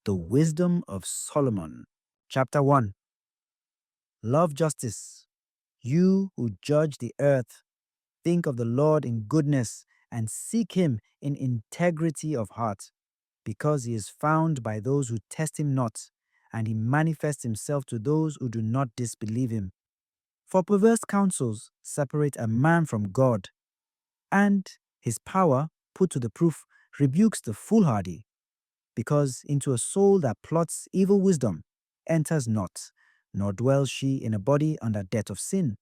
The Wisdom of Solomon. Chapter 1. Love justice. You who judge the earth, think of the Lord in goodness and seek him in integrity of heart, because he is found by those who test him not, and he manifests himself to those who do not disbelieve him. For perverse counsels separate a man from God, and his power, put to the proof, rebukes the foolhardy. Because into a soul that plots evil wisdom enters not, nor dwells she in a body under debt of sin.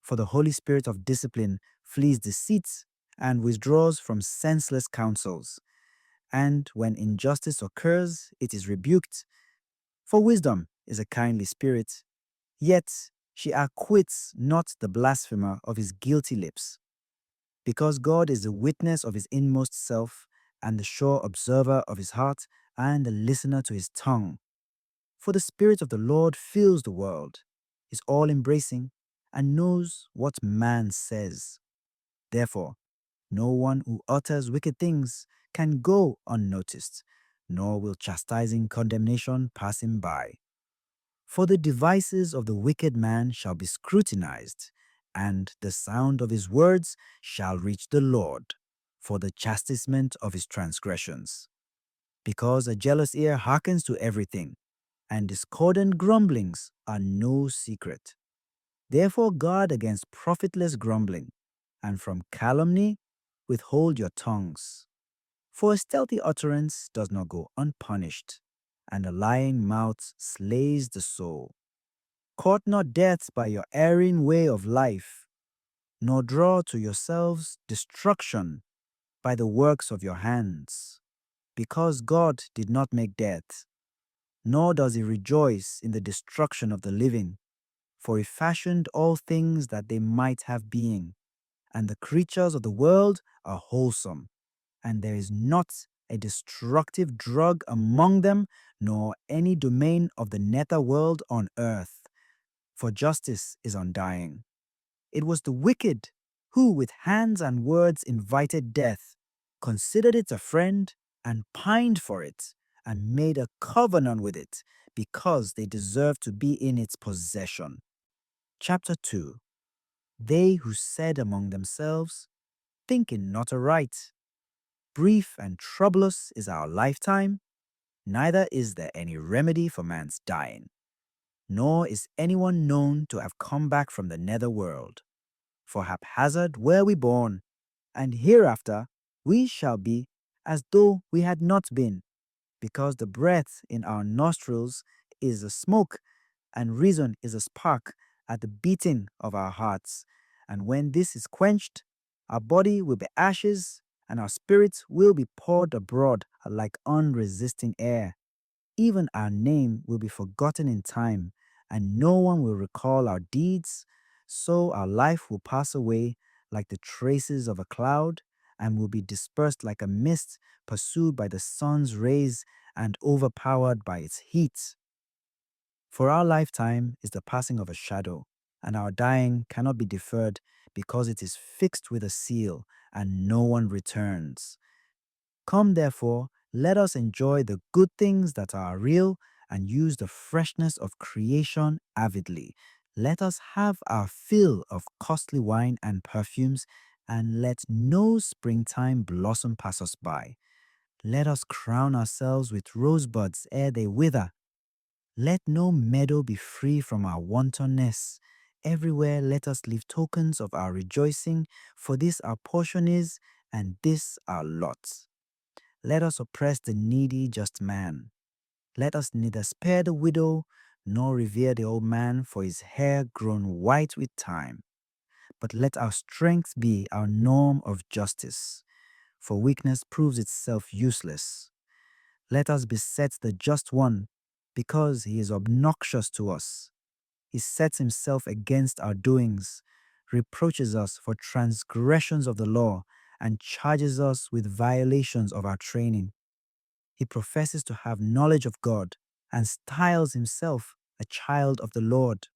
For the Holy Spirit of discipline flees deceit and withdraws from senseless counsels. And when injustice occurs, it is rebuked. For wisdom is a kindly spirit, yet she acquits not the blasphemer of his guilty lips. Because God is the witness of his inmost self, and the sure observer of his heart, and the listener to his tongue. For the Spirit of the Lord fills the world, is all-embracing, and knows what man says. Therefore, no one who utters wicked things can go unnoticed, nor will chastising condemnation pass him by. For the devices of the wicked man shall be scrutinized, and the sound of his words shall reach the Lord, for the chastisement of his transgressions. Because a jealous ear hearkens to everything, and discordant grumblings are no secret. Therefore guard against profitless grumbling, and from calumny withhold your tongues. For a stealthy utterance does not go unpunished, and a lying mouth slays the soul. Court not death by your erring way of life, nor draw to yourselves destruction by the works of your hands. Because God did not make death, nor does he rejoice in the destruction of the living. For he fashioned all things that they might have being, and the creatures of the world are wholesome, and there is not a destructive drug among them, nor any domain of the nether world on earth. For justice is undying. It was the wicked who with hands and words invited death, considered it a friend, and pined for it, and made a covenant with it, because they deserved to be in its possession. Chapter 2. They who said among themselves, thinking not aright, brief and troublous is our lifetime, neither is there any remedy for man's dying, nor is anyone known to have come back from the nether world. For haphazard were we born, and hereafter we shall be as though we had not been, because the breath in our nostrils is a smoke, and reason is a spark at the beating of our hearts. And when this is quenched, our body will be ashes, and our spirits will be poured abroad like unresisting air. Even our name will be forgotten in time, and no one will recall our deeds. So our life will pass away like the traces of a cloud, and will be dispersed like a mist, pursued by the sun's rays and overpowered by its heat. For our lifetime is the passing of a shadow, and our dying cannot be deferred, because it is fixed with a seal, and no one returns. Come therefore, let us enjoy the good things that are real, and use the freshness of creation avidly. Let us have our fill of costly wine and perfumes, and let no springtime blossom pass us by. Let us crown ourselves with rosebuds ere they wither. Let no meadow be free from our wantonness. Everywhere let us leave tokens of our rejoicing, for this our portion is, and this our lot. Let us oppress the needy just man. Let us neither spare the widow, nor revere the old man for his hair grown white with time. But let our strength be our norm of justice, for weakness proves itself useless. Let us beset the just one, because he is obnoxious to us. He sets himself against our doings, reproaches us for transgressions of the law, and charges us with violations of our training. He professes to have knowledge of God, and styles himself a child of the Lord.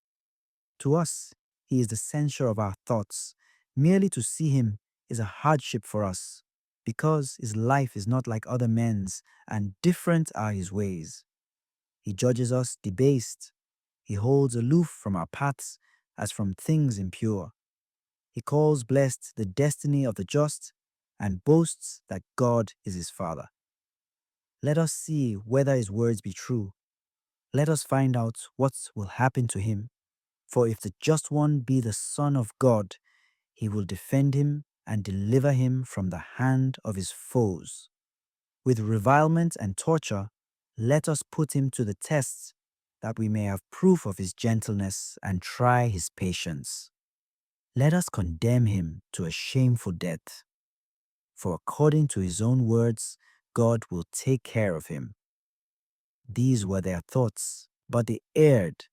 To us, he is the censor of our thoughts. Merely to see him is a hardship for us. because his life is not like other men's, and different are his ways. He judges us debased. He holds aloof from our paths as from things impure. He calls blessed the destiny of the just and boasts that God is his Father. Let us see whether his words be true. Let us find out what will happen to him. For if the just one be the Son of God, he will defend him and deliver him from the hand of his foes. With revilement and torture, let us put him to the test, that we may have proof of his gentleness and try his patience. Let us condemn him to a shameful death. For according to his own words, God will take care of him. These were their thoughts, but they erred,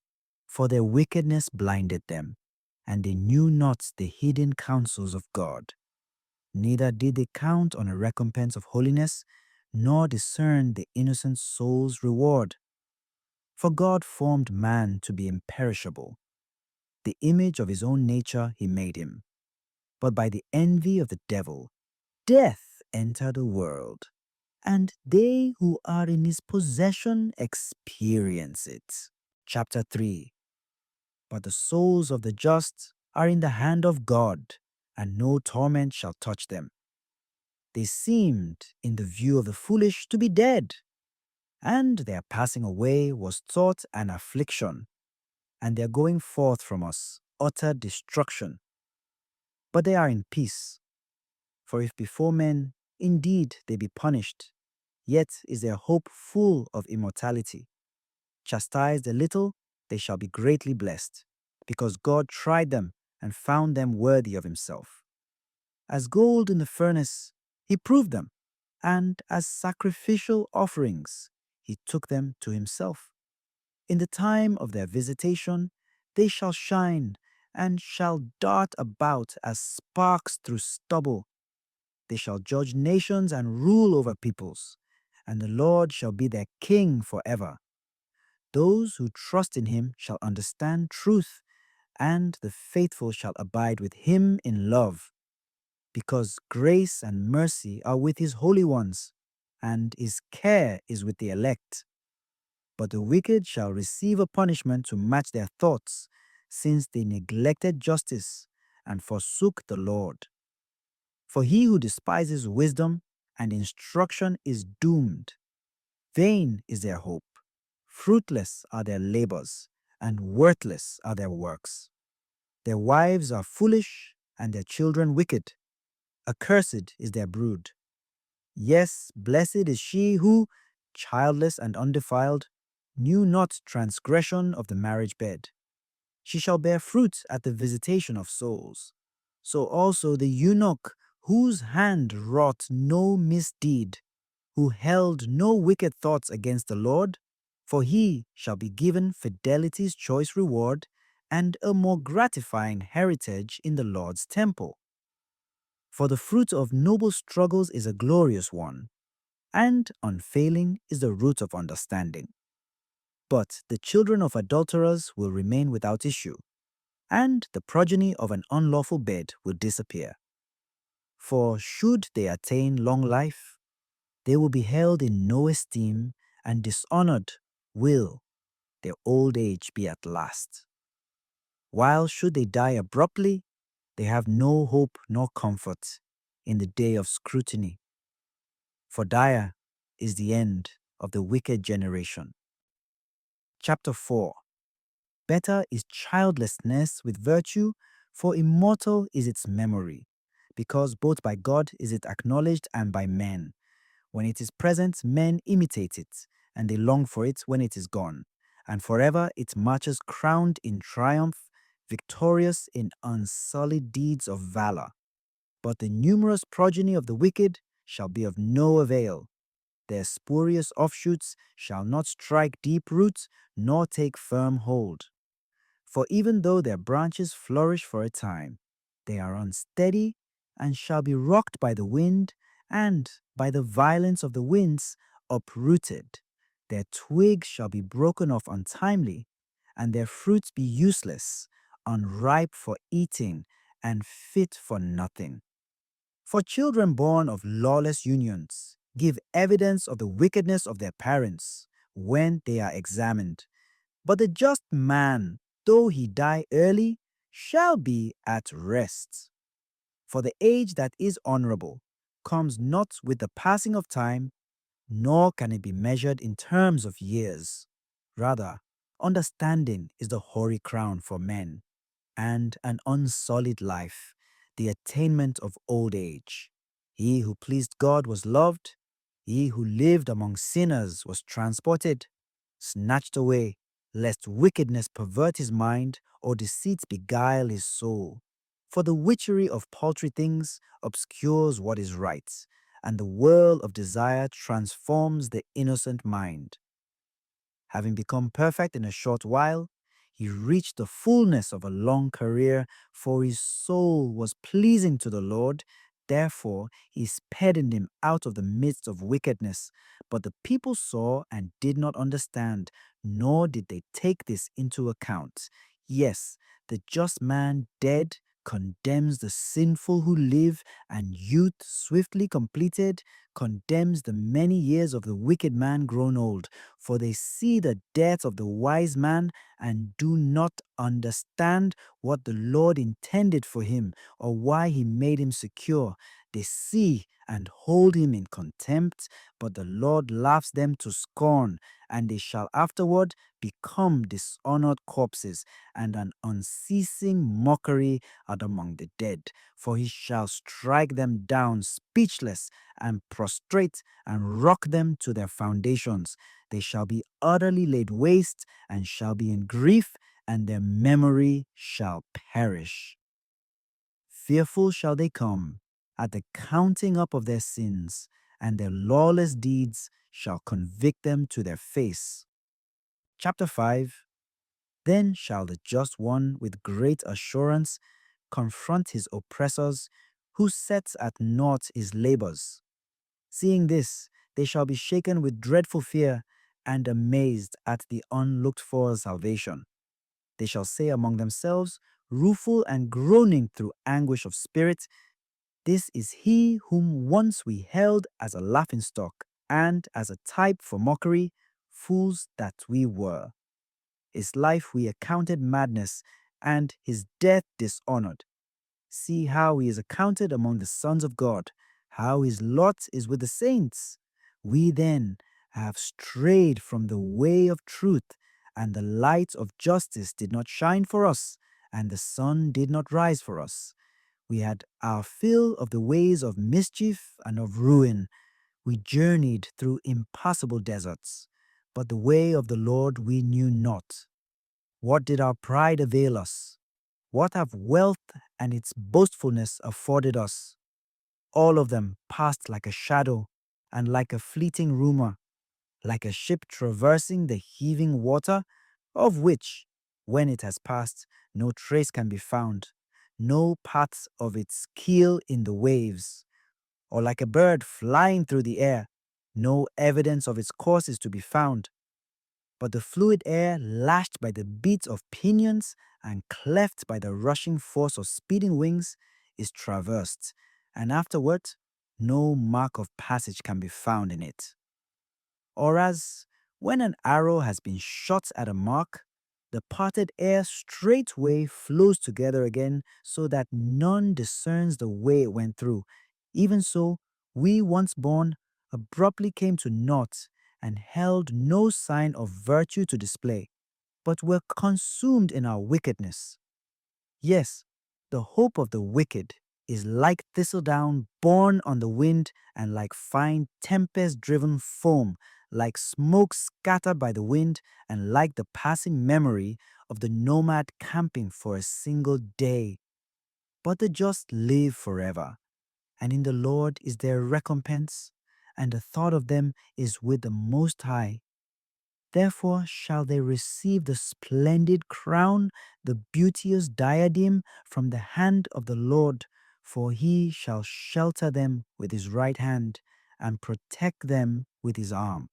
for their wickedness blinded them, and they knew not the hidden counsels of God. Neither did they count on a recompense of holiness, nor discern the innocent soul's reward. For God formed man to be imperishable. The image of his own nature he made him. But by the envy of the devil, death entered the world, and they who are in his possession experience it. Chapter 3. But the souls of the just are in the hand of God, and no torment shall touch them. They seemed, in the view of the foolish, to be dead, and their passing away was thought an affliction, and their going forth from us utter destruction. But they are in peace. For if before men indeed they be punished, yet is their hope full of immortality. Chastised a little, they shall be greatly blessed, because God tried them and found them worthy of himself. As gold in the furnace, he proved them, and as sacrificial offerings, he took them to himself. In the time of their visitation, they shall shine and shall dart about as sparks through stubble. They shall judge nations and rule over peoples, and the Lord shall be their king forever. Those who trust in him shall understand truth, and the faithful shall abide with him in love. Because grace and mercy are with his holy ones, and his care is with the elect. But the wicked shall receive a punishment to match their thoughts, since they neglected justice and forsook the Lord. For he who despises wisdom and instruction is doomed. Vain is their hope, fruitless are their labors, and worthless are their works. Their wives are foolish, and their children wicked. Accursed is their brood. Yes, blessed is she who, childless and undefiled, knew not transgression of the marriage bed. She shall bear fruit at the visitation of souls. So also the eunuch, whose hand wrought no misdeed, who held no wicked thoughts against the Lord, for he shall be given fidelity's choice reward and a more gratifying heritage in the Lord's temple. For the fruit of noble struggles is a glorious one, and unfailing is the root of understanding. But the children of adulterers will remain without issue, and the progeny of an unlawful bed will disappear. For should they attain long life, they will be held in no esteem, and dishonored will their old age be at last. While should they die abruptly, they have no hope nor comfort in the day of scrutiny. For dire is the end of the wicked generation. Chapter 4. Better is childlessness with virtue, for immortal is its memory, because both by God is it acknowledged and by men. When it is present, men imitate it, and they long for it when it is gone, and forever it marches crowned in triumph, victorious in unsullied deeds of valor. But the numerous progeny of the wicked shall be of no avail. Their spurious offshoots shall not strike deep roots, nor take firm hold. For even though their branches flourish for a time, they are unsteady and shall be rocked by the wind, and by the violence of the winds uprooted. Their twigs shall be broken off untimely, and their fruits be useless, unripe for eating, and fit for nothing. For children born of lawless unions give evidence of the wickedness of their parents when they are examined. But the just man, though he die early, shall be at rest. For the age that is honorable comes not with the passing of time, nor can it be measured in terms of years. Rather, understanding is the hoary crown for men, and an unsullied life, the attainment of old age. He who pleased God was loved, he who lived among sinners was transported, snatched away, lest wickedness pervert his mind or deceit beguile his soul. For the witchery of paltry things obscures what is right, and the whirl of desire transforms the innocent mind. Having become perfect in a short while, he reached the fullness of a long career, for his soul was pleasing to the Lord. Therefore, he spared him out of the midst of wickedness. But the people saw and did not understand, nor did they take this into account. Yes, the just man dead condemns the sinful who live, and youth swiftly completed condemns the many years of the wicked man grown old. For they see the death of the wise man and do not understand what the Lord intended for him or why he made him secure. They see and hold him in contempt, but the Lord laughs them to scorn, and they shall afterward become dishonored corpses and an unceasing mockery out among the dead. For he shall strike them down speechless and prostrate and rock them to their foundations. They shall be utterly laid waste and shall be in grief, and their memory shall perish. Fearful shall they come at the counting up of their sins, and their lawless deeds shall convict them to their face. Chapter 5. Then shall the just one with great assurance confront his oppressors, who sets at naught his labors. Seeing this, they shall be shaken with dreadful fear and amazed at the unlooked for salvation. They shall say among themselves, rueful and groaning through anguish of spirit, this is he whom once we held as a laughingstock and as a type for mockery, fools that we were. His life we accounted madness, and his death dishonored. See how he is accounted among the sons of God, how his lot is with the saints. We then have strayed from the way of truth, and the light of justice did not shine for us, and the sun did not rise for us. We had our fill of the ways of mischief and of ruin. We journeyed through impassable deserts, but the way of the Lord we knew not. What did our pride avail us? What have wealth and its boastfulness afforded us? All of them passed like a shadow and like a fleeting rumor, like a ship traversing the heaving water, of which, when it has passed, no trace can be found, no path of its keel in the waves, or like a bird flying through the air, no evidence of its course is to be found. But the fluid air, lashed by the beats of pinions and cleft by the rushing force of speeding wings, is traversed, and afterward no mark of passage can be found in it. Or as, when an arrow has been shot at a mark, the parted air straightway flows together again, so that none discerns the way it went through. Even so, we once born abruptly came to naught and held no sign of virtue to display, but were consumed in our wickedness. Yes, the hope of the wicked is like thistledown borne on the wind, and like fine tempest-driven foam, like smoke scattered by the wind, and like the passing memory of the nomad camping for a single day. But the just live forever, and in the Lord is their recompense, and the thought of them is with the Most High. Therefore shall they receive the splendid crown, the beauteous diadem from the hand of the Lord, for he shall shelter them with his right hand and protect them with his arm.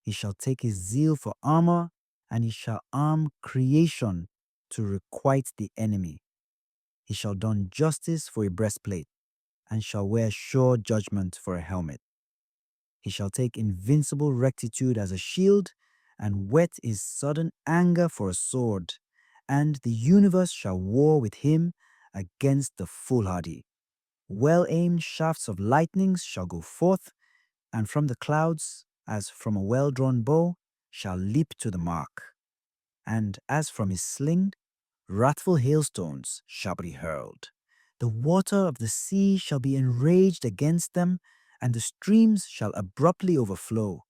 He shall take his zeal for armor, and he shall arm creation to requite the enemy. He shall don justice for a breastplate, and shall wear sure judgment for a helmet. He shall take invincible rectitude as a shield, and whet his sudden anger for a sword, and the universe shall war with him against the foolhardy. Well-aimed shafts of lightnings shall go forth, and from the clouds, as from a well-drawn bow, shall leap to the mark. And as from his sling, wrathful hailstones shall be hurled. The water of the sea shall be enraged against them, and the streams shall abruptly overflow.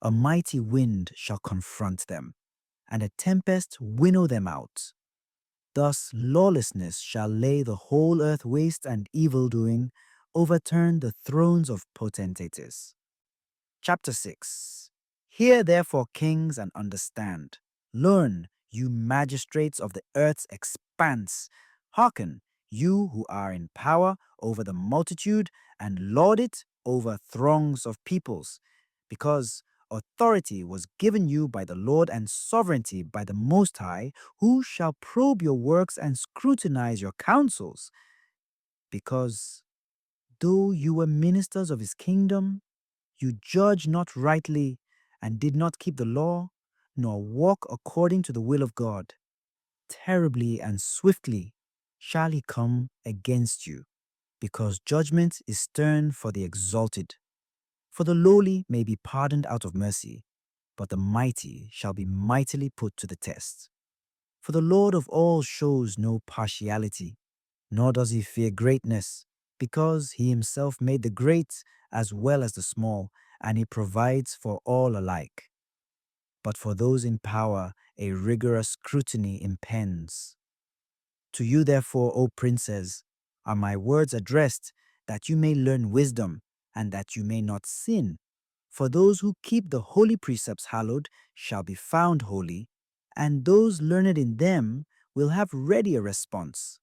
A mighty wind shall confront them, and a tempest winnow them out. Thus lawlessness shall lay the whole earth waste, and evildoing overturn the thrones of potentates. Chapter 6. Hear therefore, kings, and understand. Learn, you magistrates of the earth's expanse. Hearken, you who are in power over the multitude, and lord it over throngs of peoples. Because authority was given you by the Lord, and sovereignty by the Most High, who shall probe your works and scrutinize your counsels. Because though you were ministers of his kingdom, you judged not rightly, and did not keep the law, nor walk according to the will of God. Terribly and swiftly shall he come against you, because judgment is stern for the exalted. For the lowly may be pardoned out of mercy, but the mighty shall be mightily put to the test. For the Lord of all shows no partiality, nor does he fear greatness, because he himself made the great as well as the small, and he provides for all alike. But for those in power a rigorous scrutiny impends. To you therefore, O princes, are my words addressed, that you may learn wisdom, and that you may not sin. For those who keep the holy precepts hallowed shall be found holy, and those learned in them will have ready a response.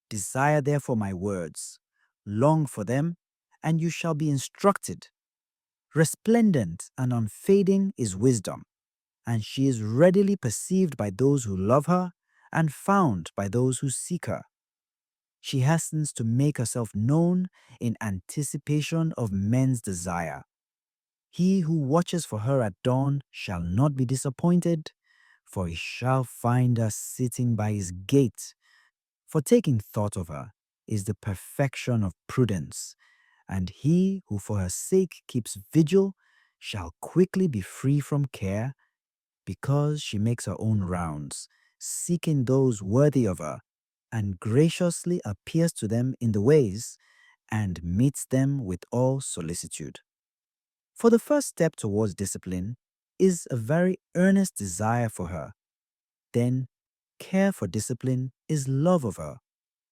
Desire therefore my words, long for them, and you shall be instructed. Resplendent and unfading is wisdom, and she is readily perceived by those who love her, and found by those who seek her. She hastens to make herself known in anticipation of men's desire. He who watches for her at dawn shall not be disappointed, for he shall find her sitting by his gate. For taking thought of her is the perfection of prudence, and he who for her sake keeps vigil shall quickly be free from care, because she makes her own rounds, seeking those worthy of her, and graciously appears to them in the ways, and meets them with all solicitude. For the first step towards discipline is a very earnest desire for her. Then, care for discipline is love of her.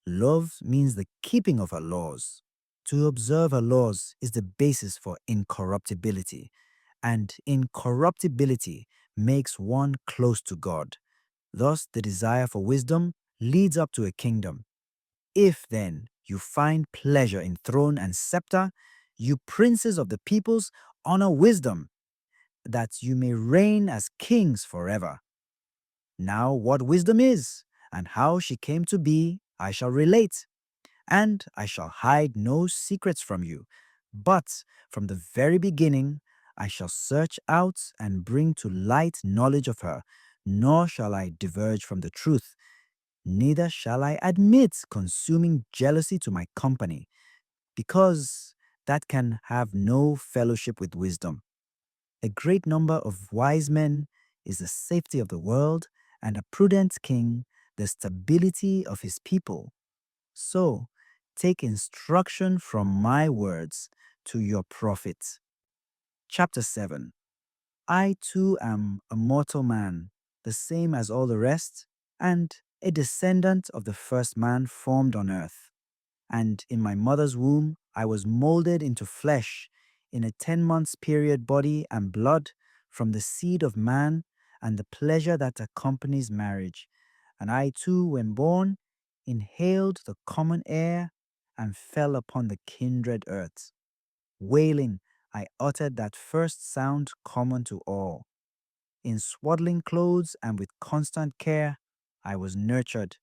Love means the keeping of her laws. To observe her laws is the basis for incorruptibility, and incorruptibility makes one close to God. Thus, the desire for wisdom leads up to a kingdom. If, then, you find pleasure in throne and scepter, you princes of the peoples, honor wisdom, that you may reign as kings forever. Now, what wisdom is, and how she came to be, I shall relate, and I shall hide no secrets from you. But from the very beginning, I shall search out and bring to light knowledge of her, nor shall I diverge from the truth. Neither shall I admit consuming jealousy to my company, because that can have no fellowship with wisdom. A great number of wise men is the safety of the world, and a prudent king the stability of his people. So, take instruction from my words to your profit. Chapter 7. I too am a mortal man, the same as all the rest, and a descendant of the first man formed on earth. And in my mother's womb I was molded into flesh, in a 10 months period body and blood, from the seed of man and the pleasure that accompanies marriage. And I too, when born, inhaled the common air and fell upon the kindred earth. Wailing, I uttered that first sound common to all. In swaddling clothes and with constant care, I was nurtured.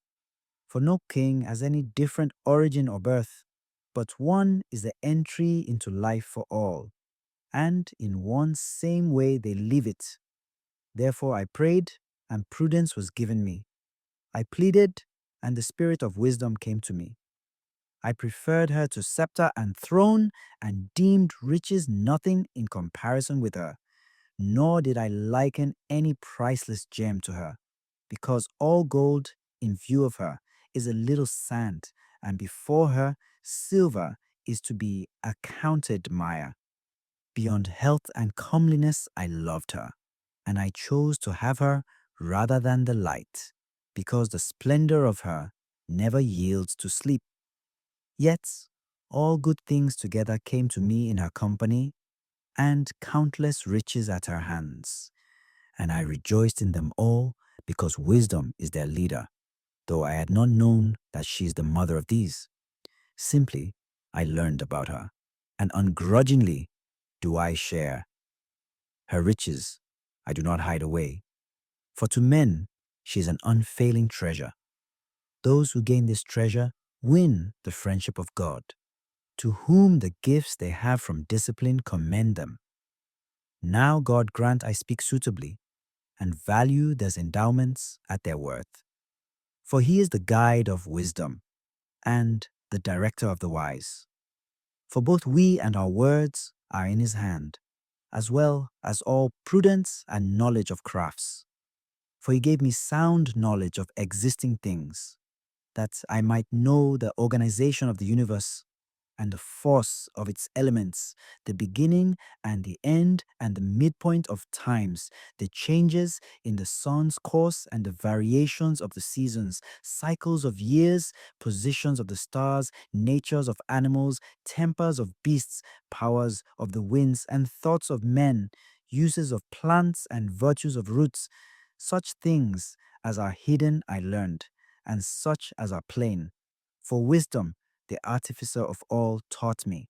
For no king has any different origin or birth, but one is the entry into life for all, and in one same way they live it. Therefore I prayed, and prudence was given me. I pleaded, and the spirit of wisdom came to me. I preferred her to scepter and throne, and deemed riches nothing in comparison with her. Nor did I liken any priceless gem to her, because all gold, in view of her, is a little sand, and before her, silver is to be accounted mire. Beyond health and comeliness, I loved her, and I chose to have her rather than the light, because the splendor of her never yields to sleep. Yet all good things together came to me in her company, and countless riches at her hands. And I rejoiced in them all, because wisdom is their leader, though I had not known that she is the mother of these. Simply, I learned about her, and ungrudgingly do I share. Her riches I do not hide away, for to men she is an unfailing treasure. Those who gain this treasure win the friendship of God, to whom the gifts they have from discipline commend them. Now God grant I speak suitably, and value those endowments at their worth. For he is the guide of wisdom, and the director of the wise. For both we and our words are in his hand, as well as all prudence and knowledge of crafts. For he gave me sound knowledge of existing things, that I might know the organization of the universe and the force of its elements, the beginning and the end and the midpoint of times, the changes in the sun's course and the variations of the seasons, cycles of years, positions of the stars, natures of animals, tempers of beasts, powers of the winds, and thoughts of men, uses of plants and virtues of roots. Such things as are hidden I learned, and such as are plain. For wisdom, the artificer of all, taught me.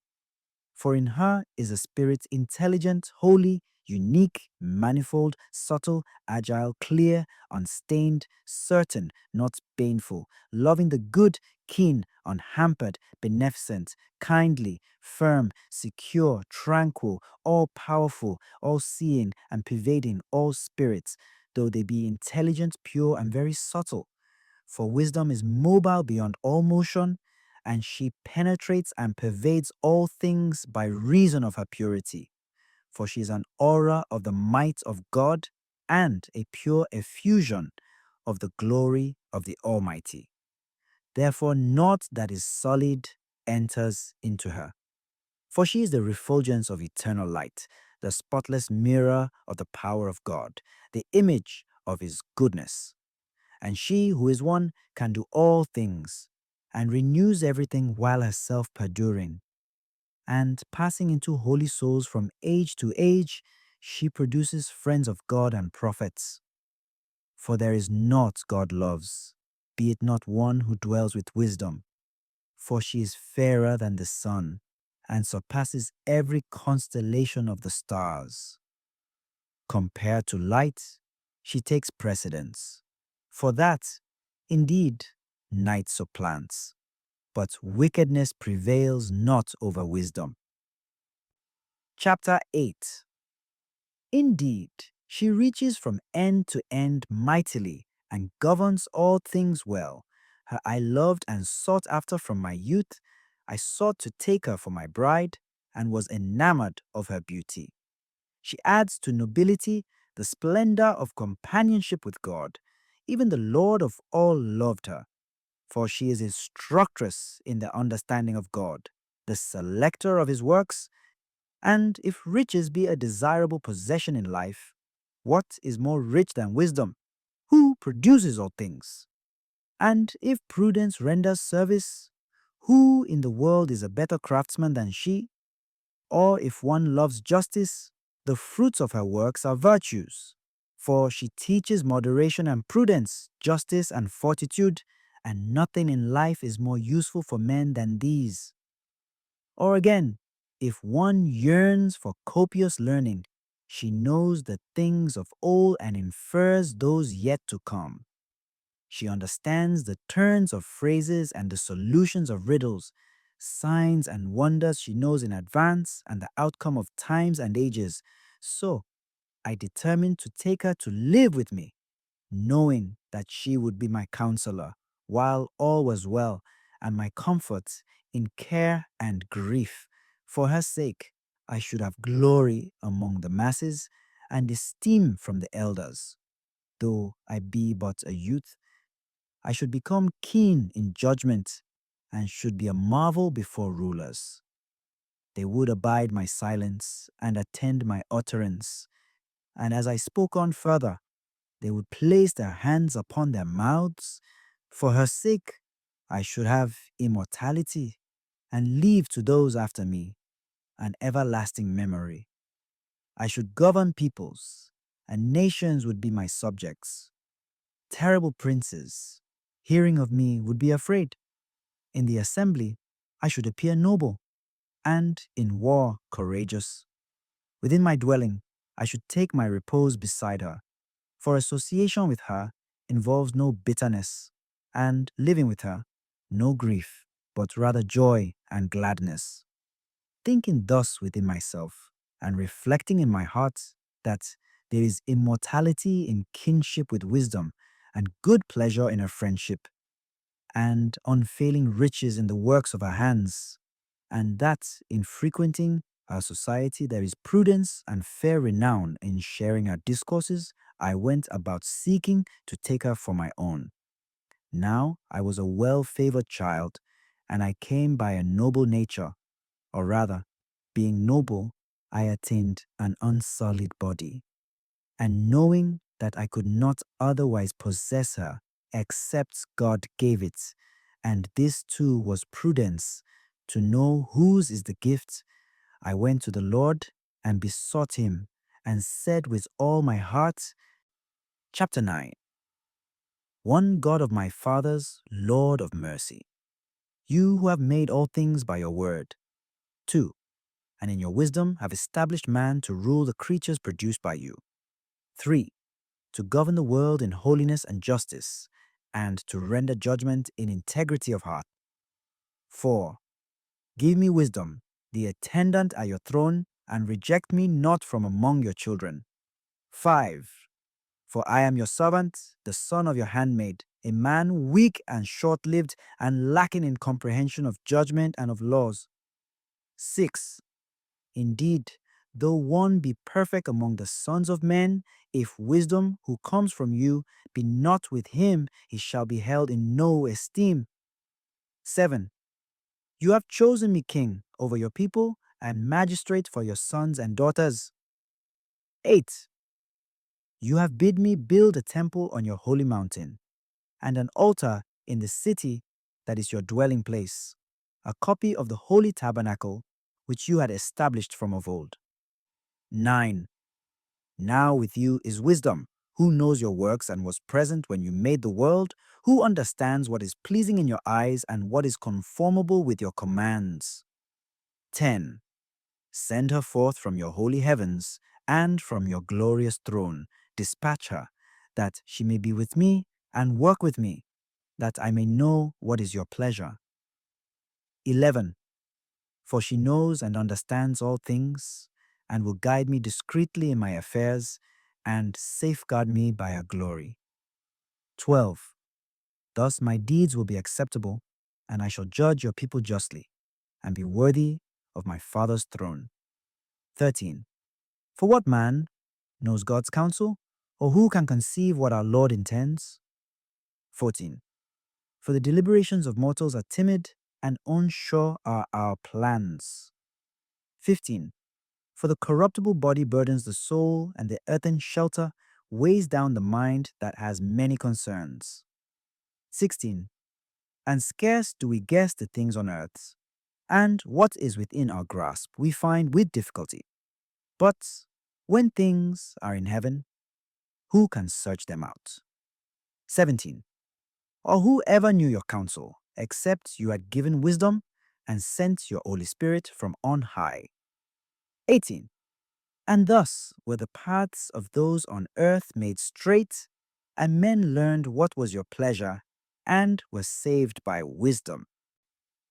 For in her is a spirit intelligent, holy, unique, manifold, subtle, agile, clear, unstained, certain, not baneful, loving the good, keen, unhampered, beneficent, kindly, firm, secure, tranquil, all powerful, all seeing, and pervading all spirits, though they be intelligent, pure, and very subtle. For wisdom is mobile beyond all motion, and she penetrates and pervades all things by reason of her purity. For she is an aura of the might of God and a pure effusion of the glory of the Almighty. Therefore, naught that is solid enters into her. For she is the refulgence of eternal light, the spotless mirror of the power of God, the image of his goodness. And she who is one can do all things, and renews everything while herself perduring. And passing into holy souls from age to age, she produces friends of God and prophets. For there is naught God loves, be it not one who dwells with wisdom. For she is fairer than the sun, and surpasses every constellation of the stars. Compared to light, she takes precedence. For that, indeed, night supplants, but wickedness prevails not over wisdom. Chapter 8. Indeed, she reaches from end to end mightily, and governs all things well. Her I loved and sought after from my youth. I sought to take her for my bride, and was enamored of her beauty. She adds to nobility the splendor of companionship with God. Even the Lord of all loved her, for she is instructress in the understanding of God, the selector of his works. And if riches be a desirable possession in life, what is more rich than wisdom? Who produces all things? And if prudence renders service, who in the world is a better craftsman than she? Or if one loves justice, the fruits of her works are virtues. For she teaches moderation and prudence, justice and fortitude, and nothing in life is more useful for men than these. Or again, if one yearns for copious learning, she knows the things of old and infers those yet to come. She understands the turns of phrases and the solutions of riddles, Signs and wonders she knows in advance, and the outcome of times and ages. So I determined to take her to live with me, knowing that she would be my counselor while all was well, and my comfort in care and grief. For her sake, I should have glory among the masses and esteem from the elders. Though I be but a youth, I should become keen in judgment and should be a marvel before rulers. They would abide my silence and attend my utterance. And as I spoke on further, they would place their hands upon their mouths. For her sake, I should have immortality and leave to those after me an everlasting memory. I should govern peoples, and nations would be my subjects. Terrible princes, hearing of me, would be afraid. In the assembly, I should appear noble, and in war courageous. Within my dwelling, I should take my repose beside her, for association with her involves no bitterness, and living with her, no grief, but rather joy and gladness. Thinking thus within myself, and reflecting in my heart that there is immortality in kinship with wisdom, and good pleasure in her friendship, and unfailing riches in the works of her hands, and that in frequenting our society there is prudence and fair renown in sharing her discourses, I went about seeking to take her for my own. Now I was a well-favored child, and I came by a noble nature, or rather, being noble, I attained an unsullied body. And knowing that I could not otherwise possess her except God gave it, and this too was prudence, to know whose is the gift, I went to the Lord and besought him, and said with all my heart, Chapter 9. One God of my fathers, Lord of mercy, you who have made all things by your word. 2. And in your wisdom have established man to rule the creatures produced by you. 3. To govern the world in holiness and justice, and to render judgment in integrity of heart. 4. Give me wisdom, the attendant at your throne, and reject me not from among your children. 5. For I am your servant, the son of your handmaid, a man weak and short-lived, and lacking in comprehension of judgment and of laws. 6. Indeed, though one be perfect among the sons of men, if wisdom, who comes from you, be not with him, he shall be held in no esteem. 7. You have chosen me king over your people and magistrate for your sons and daughters. 8. You have bid me build a temple on your holy mountain, and an altar in the city that is your dwelling place, a copy of the holy tabernacle which you had established from of old. 9. Now with you is wisdom, who knows your works and was present when you made the world, who understands what is pleasing in your eyes and what is conformable with your commands. 10. Send her forth from your holy heavens and from your glorious throne. Dispatch her, that she may be with me and work with me, that I may know what is your pleasure. 11. For she knows and understands all things, and will guide me discreetly in my affairs, and safeguard me by her glory. 12. Thus my deeds will be acceptable, and I shall judge your people justly, and be worthy of my Father's throne. 13. For what man knows God's counsel, or who can conceive what our Lord intends? 14. For the deliberations of mortals are timid, and unsure are our plans. 15. For the corruptible body burdens the soul, and the earthen shelter weighs down the mind that has many concerns. 16. And scarce do we guess the things on earth, and what is within our grasp we find with difficulty. But when things are in heaven, who can search them out? 17. Or who ever knew your counsel, except you had given wisdom and sent your Holy Spirit from on high? 18. And thus were the paths of those on earth made straight, and men learned what was your pleasure, and were saved by wisdom.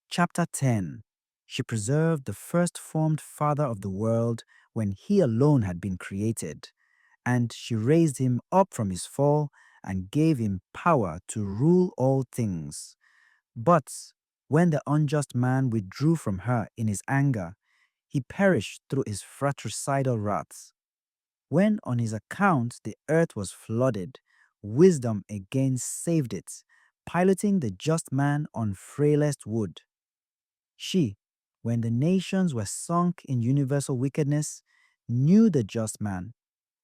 Chapter 10. She preserved the first formed father of the world when he alone had been created, and she raised him up from his fall and gave him power to rule all things. But when the unjust man withdrew from her in his anger, he perished through his fratricidal wrath. When on his account the earth was flooded, wisdom again saved it, piloting the just man on frailest wood. She, when the nations were sunk in universal wickedness, knew the just man,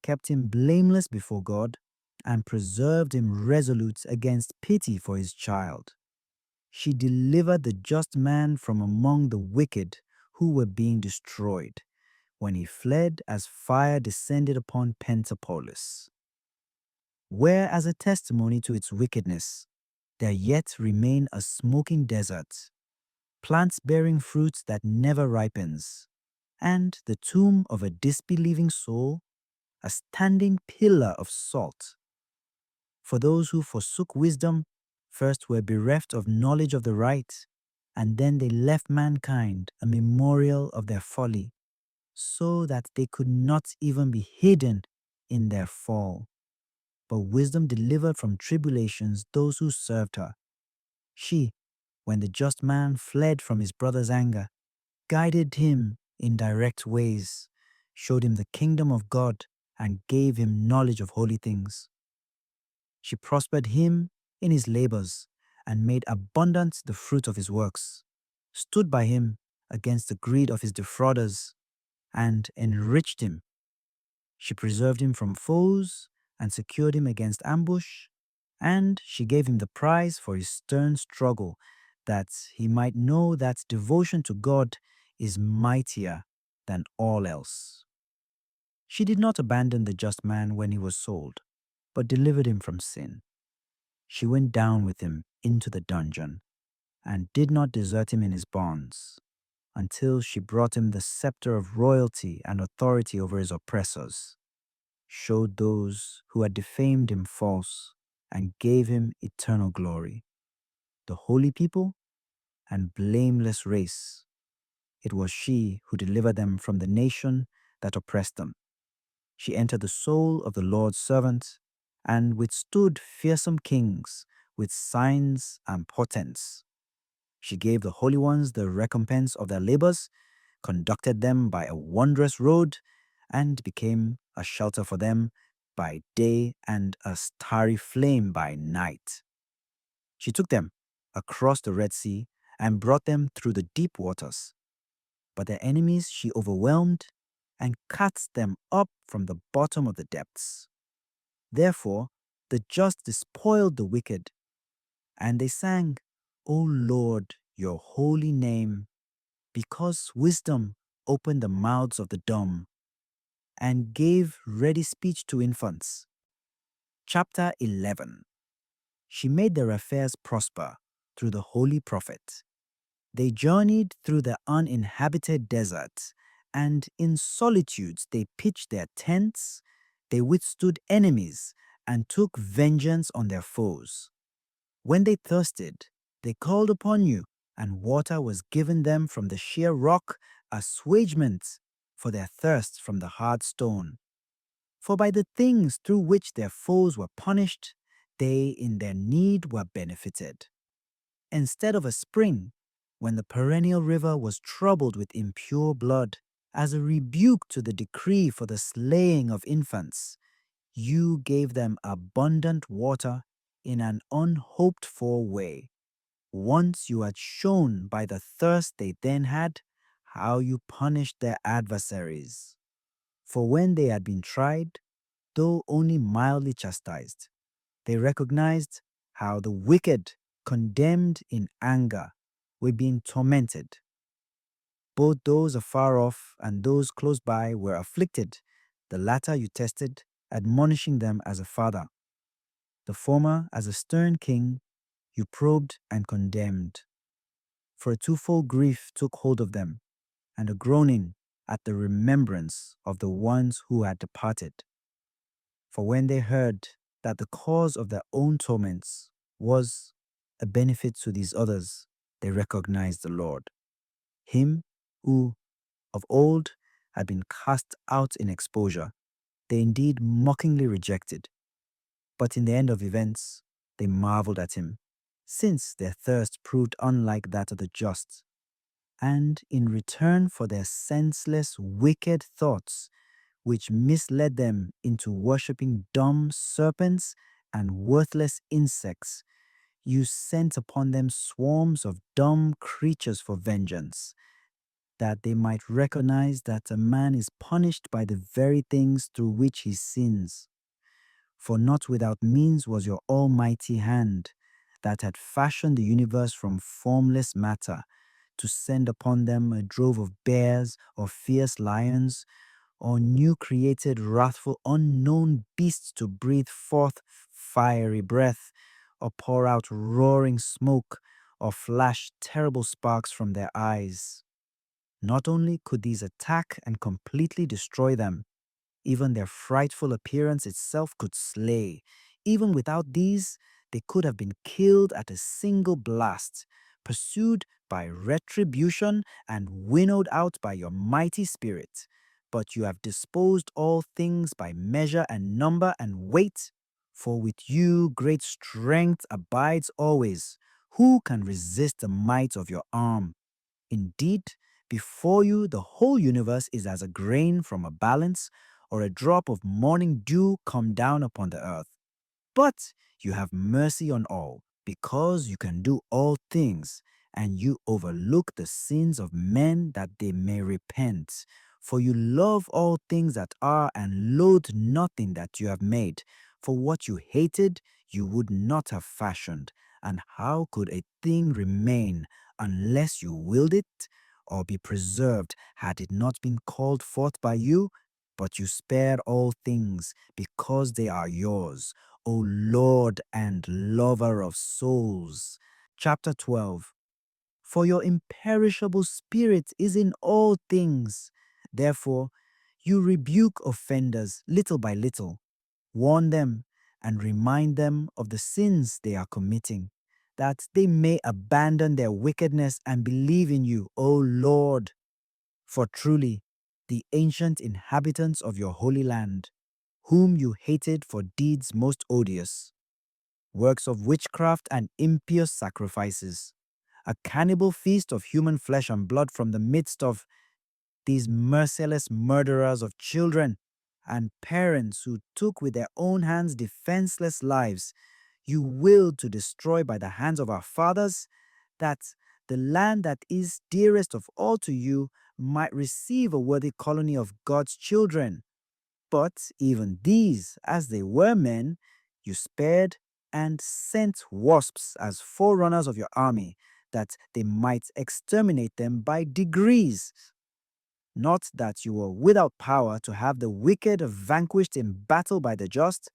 kept him blameless before God, and preserved him resolute against pity for his child. She delivered the just man from among the wicked who were being destroyed, when he fled as fire descended upon Pentapolis. Where, as a testimony to its wickedness, there yet remain a smoking desert, plants bearing fruit that never ripens, and the tomb of a disbelieving soul, a standing pillar of salt. For those who forsook wisdom first were bereft of knowledge of the right, and then they left mankind a memorial of their folly, so that they could not even be hidden in their fall. But wisdom delivered from tribulations those who served her. She, when the just man fled from his brother's anger, guided him in direct ways, showed him the kingdom of God, and gave him knowledge of holy things. She prospered him in his labors, and made abundant the fruit of his works, stood by him against the greed of his defrauders, and enriched him. She preserved him from foes, and secured him against ambush, and she gave him the prize for his stern struggle, that he might know that devotion to God is mightier than all else. She did not abandon the just man when he was sold, but delivered him from sin. She went down with him into the dungeon, and did not desert him in his bonds, until she brought him the scepter of royalty and authority over his oppressors, showed those who had defamed him false, and gave him eternal glory. The holy people and blameless race, it was she who delivered them from the nation that oppressed them. She entered the soul of the Lord's servant, and withstood fearsome kings with signs and portents. She gave the holy ones the recompense of their labors, conducted them by a wondrous road, and became a shelter for them by day and a starry flame by night. She took them across the Red Sea and brought them through the deep waters. But their enemies she overwhelmed and cut them up from the bottom of the depths. Therefore, the just despoiled the wicked, and they sang, O Lord, your holy name, because wisdom opened the mouths of the dumb and gave ready speech to infants. Chapter 11. She made their affairs prosper through the holy prophet. They journeyed through the uninhabited desert, and in solitudes they pitched their tents. They withstood enemies and took vengeance on their foes. When they thirsted, they called upon you, and water was given them from the sheer rock, assuagement for their thirst from the hard stone. For by the things through which their foes were punished, they in their need were benefited. Instead of a spring, when the perennial river was troubled with impure blood, as a rebuke to the decree for the slaying of infants, you gave them abundant water in an unhoped-for way. Once you had shown by the thirst they then had how you punished their adversaries. For when they had been tried, though only mildly chastised, they recognized how the wicked, condemned in anger, were being tormented. Both those afar off and those close by were afflicted. The latter you tested, admonishing them as a father. The former, as a stern king, you probed and condemned. For a twofold grief took hold of them, and a groaning at the remembrance of the ones who had departed. For when they heard that the cause of their own torments was a benefit to these others, they recognized the Lord, him who of old had been cast out in exposure. They indeed mockingly rejected, but in the end of events, they marveled at him, since their thirst proved unlike that of the just. And in return for their senseless, wicked thoughts, which misled them into worshipping dumb serpents and worthless insects, you sent upon them swarms of dumb creatures for vengeance, that they might recognize that a man is punished by the very things through which he sins. For not without means was your almighty hand, that had fashioned the universe from formless matter, to send upon them a drove of bears or fierce lions, or new created wrathful unknown beasts to breathe forth fiery breath, or pour out roaring smoke, or flash terrible sparks from their eyes. Not only could these attack and completely destroy them, even their frightful appearance itself could slay. Even without these, they could have been killed at a single blast, pursued by retribution and winnowed out by your mighty spirit. But you have disposed all things by measure and number and weight. For with you great strength abides always. Who can resist the might of your arm? Indeed, before you the whole universe is as a grain from a balance, or a drop of morning dew come down upon the earth. But you have mercy on all, because you can do all things, and you overlook the sins of men that they may repent. For you love all things that are, and loathe nothing that you have made. For what you hated, you would not have fashioned. And how could a thing remain unless you willed it, or be preserved had it not been called forth by you? But you spared all things, because they are yours, O Lord and lover of souls. Chapter 12. For your imperishable spirit is in all things. Therefore, you rebuke offenders little by little, warn them, and remind them of the sins they are committing, that they may abandon their wickedness and believe in you, O Lord. For truly, the ancient inhabitants of your holy land, whom you hated for deeds most odious, works of witchcraft and impious sacrifices, a cannibal feast of human flesh and blood from the midst of these merciless murderers of children, and parents who took with their own hands defenseless lives, you willed to destroy by the hands of our fathers, that the land that is dearest of all to you might receive a worthy colony of God's children. But even these, as they were men, you spared and sent wasps as forerunners of your army, that they might exterminate them by degrees. Not that you were without power to have the wicked vanquished in battle by the just,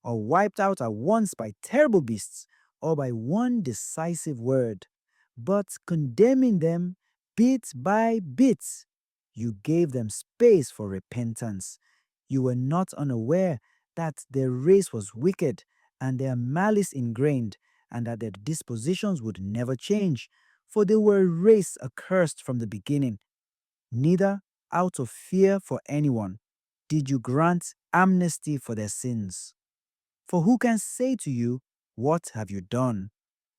or wiped out at once by terrible beasts, or by one decisive word, but condemning them bit by bit, you gave them space for repentance. You were not unaware that their race was wicked, and their malice ingrained, and that their dispositions would never change, for they were a race accursed from the beginning. Neither, out of fear for anyone, did you grant amnesty for their sins. For who can say to you, what have you done?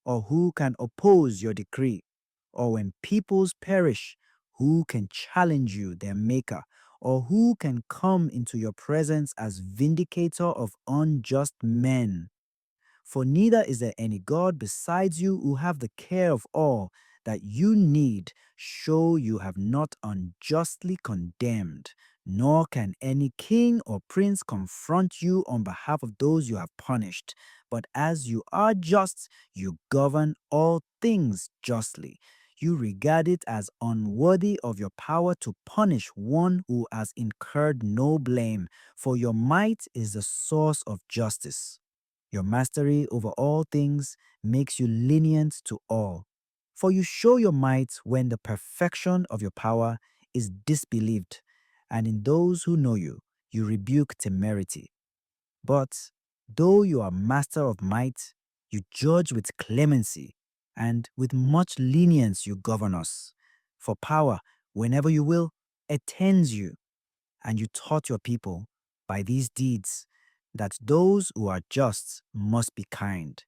Or who can oppose your decree? Or when peoples perish, who can challenge you, their maker? Or who can come into your presence as vindicator of unjust men? For neither is there any God besides you who have the care of all that you need, show you have not unjustly condemned, nor can any king or prince confront you on behalf of those you have punished. But as you are just, you govern all things justly. You regard it as unworthy of your power to punish one who has incurred no blame, for your might is the source of justice. Your mastery over all things makes you lenient to all. For you show your might when the perfection of your power is disbelieved, and in those who know you, you rebuke temerity. But though you are master of might, you judge with clemency, and with much lenience you govern us. For power, whenever you will, attends you, and you taught your people by these deeds that those who are just must be kind,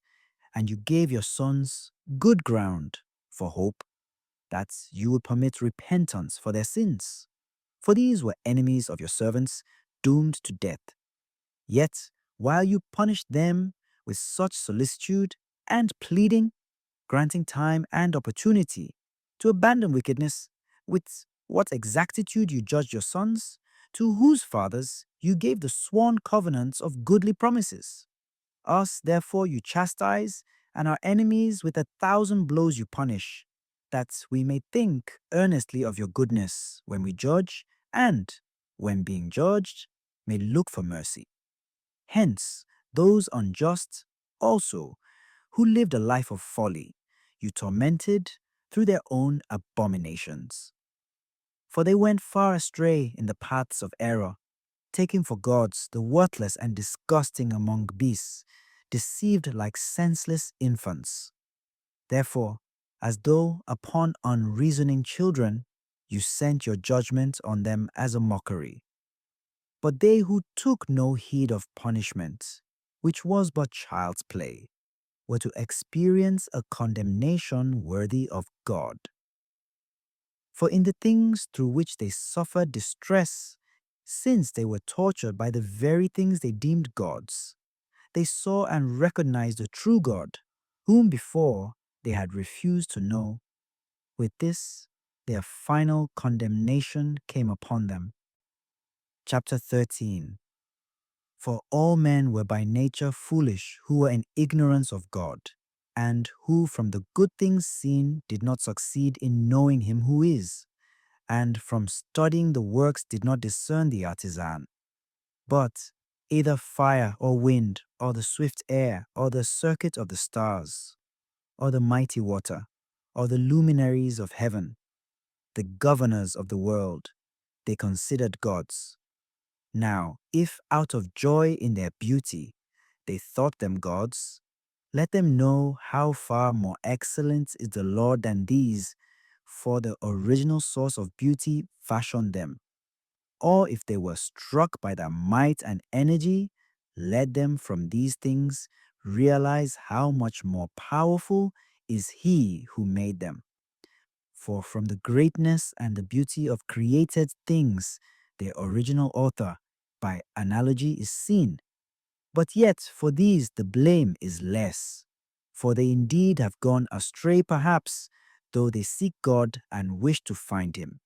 and you gave your sons good ground for hope, that you would permit repentance for their sins. For these were enemies of your servants, doomed to death. Yet, while you punished them with such solicitude and pleading, granting time and opportunity to abandon wickedness, with what exactitude you judged your sons, to whose fathers you gave the sworn covenants of goodly promises. Us, therefore, you chastise, and our enemies with 1,000 blows you punish, that we may think earnestly of your goodness when we judge, and, when being judged, may look for mercy. Hence, those unjust also, who lived a life of folly, you tormented through their own abominations. For they went far astray in the paths of error, taking for gods the worthless and disgusting among beasts, deceived like senseless infants. Therefore, as though upon unreasoning children, you sent your judgment on them as a mockery. But they who took no heed of punishment, which was but child's play, were to experience a condemnation worthy of God. For in the things through which they suffered distress, since they were tortured by the very things they deemed gods, they saw and recognized the true God, whom before they had refused to know. With this, their final condemnation came upon them. Chapter 13. For all men were by nature foolish who were in ignorance of God, and who from the good things seen did not succeed in knowing him who is, and from studying the works did not discern the artisan. But either fire or wind, or the swift air, or the circuit of the stars, or the mighty water, or the luminaries of heaven, the governors of the world, they considered gods. Now, if out of joy in their beauty they thought them gods, let them know how far more excellent is the Lord than these, for the original source of beauty fashioned them. Or if they were struck by their might and energy, let them from these things realize how much more powerful is He who made them. For from the greatness and the beauty of created things, their original author, by analogy, is seen. But yet for these the blame is less. For they indeed have gone astray perhaps, though they seek God and wish to find Him.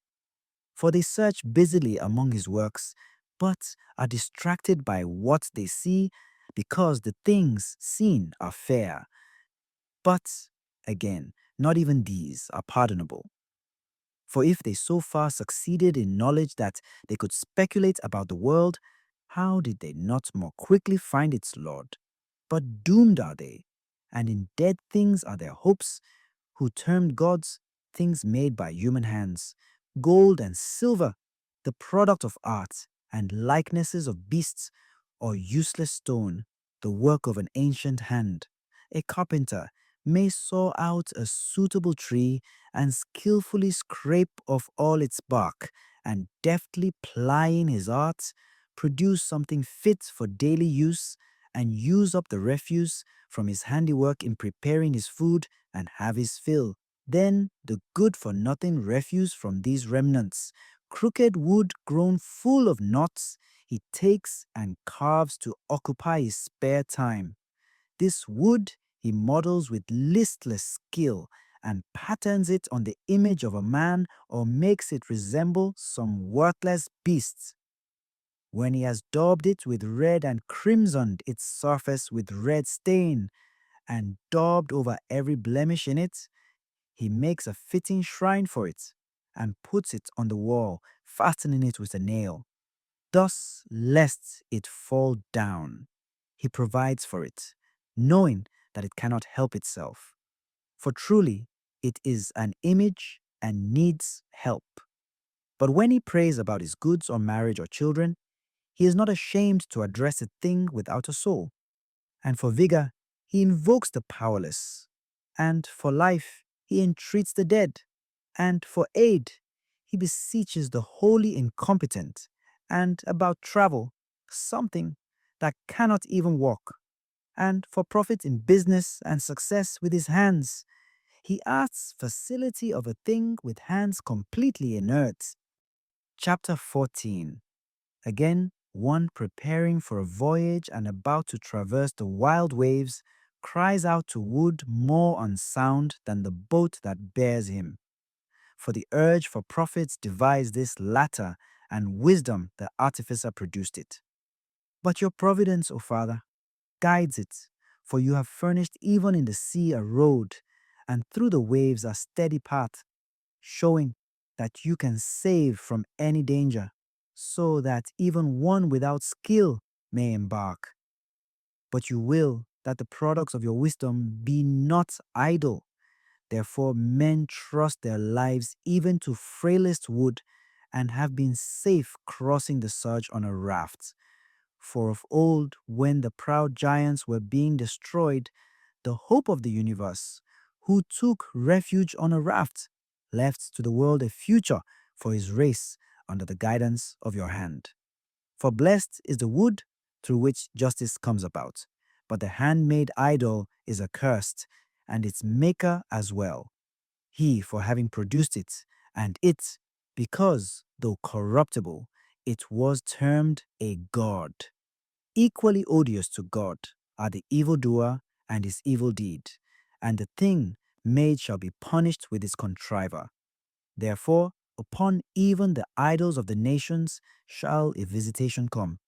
For they search busily among His works, but are distracted by what they see, because the things seen are fair. But, again, not even these are pardonable. For if they so far succeeded in knowledge that they could speculate about the world, how did they not more quickly find its Lord? But doomed are they, and in dead things are their hopes, who termed gods things made by human hands, gold and silver, the product of art, and likenesses of beasts, or useless stone, the work of an ancient hand. A carpenter may saw out a suitable tree and skillfully scrape off all its bark, and deftly plying his art, produce something fit for daily use, and use up the refuse from his handiwork in preparing his food and have his fill. Then the good-for-nothing refuse from these remnants, crooked wood grown full of knots, he takes and carves to occupy his spare time. This wood he models with listless skill and patterns it on the image of a man or makes it resemble some worthless beast. When he has daubed it with red and crimsoned its surface with red stain, and daubed over every blemish in it, he makes a fitting shrine for it, and puts it on the wall, fastening it with a nail. Thus, lest it fall down, he provides for it, knowing that it cannot help itself. For truly, it is an image and needs help. But when he prays about his goods or marriage or children, he is not ashamed to address a thing without a soul. And for vigor, he invokes the powerless. and for life he entreats the dead, and for aid he beseeches the wholly incompetent, and about travel, something that cannot even walk, and for profit in business and success with his hands. He asks facility of a thing with hands completely inert. Chapter 14. Again, one preparing for a voyage and about to traverse the wild waves cries out to wood more unsound than the boat that bears him. For the urge for profits devised this latter, and wisdom the artificer produced it. But your providence, O Father, guides it, for you have furnished even in the sea a road, and through the waves a steady path, showing that you can save from any danger, so that even one without skill may embark. But you will that the products of your wisdom be not idle. Therefore, men trust their lives even to frailest wood and have been safe crossing the surge on a raft. For of old, when the proud giants were being destroyed, the hope of the universe, who took refuge on a raft, left to the world a future for his race under the guidance of your hand. For blessed is the wood through which justice comes about, but the handmade idol is accursed, and its maker as well. He for having produced it, and it, because, though corruptible, it was termed a god. Equally odious to God are the evildoer and his evil deed, and the thing made shall be punished with its contriver. Therefore, upon even the idols of the nations shall a visitation come,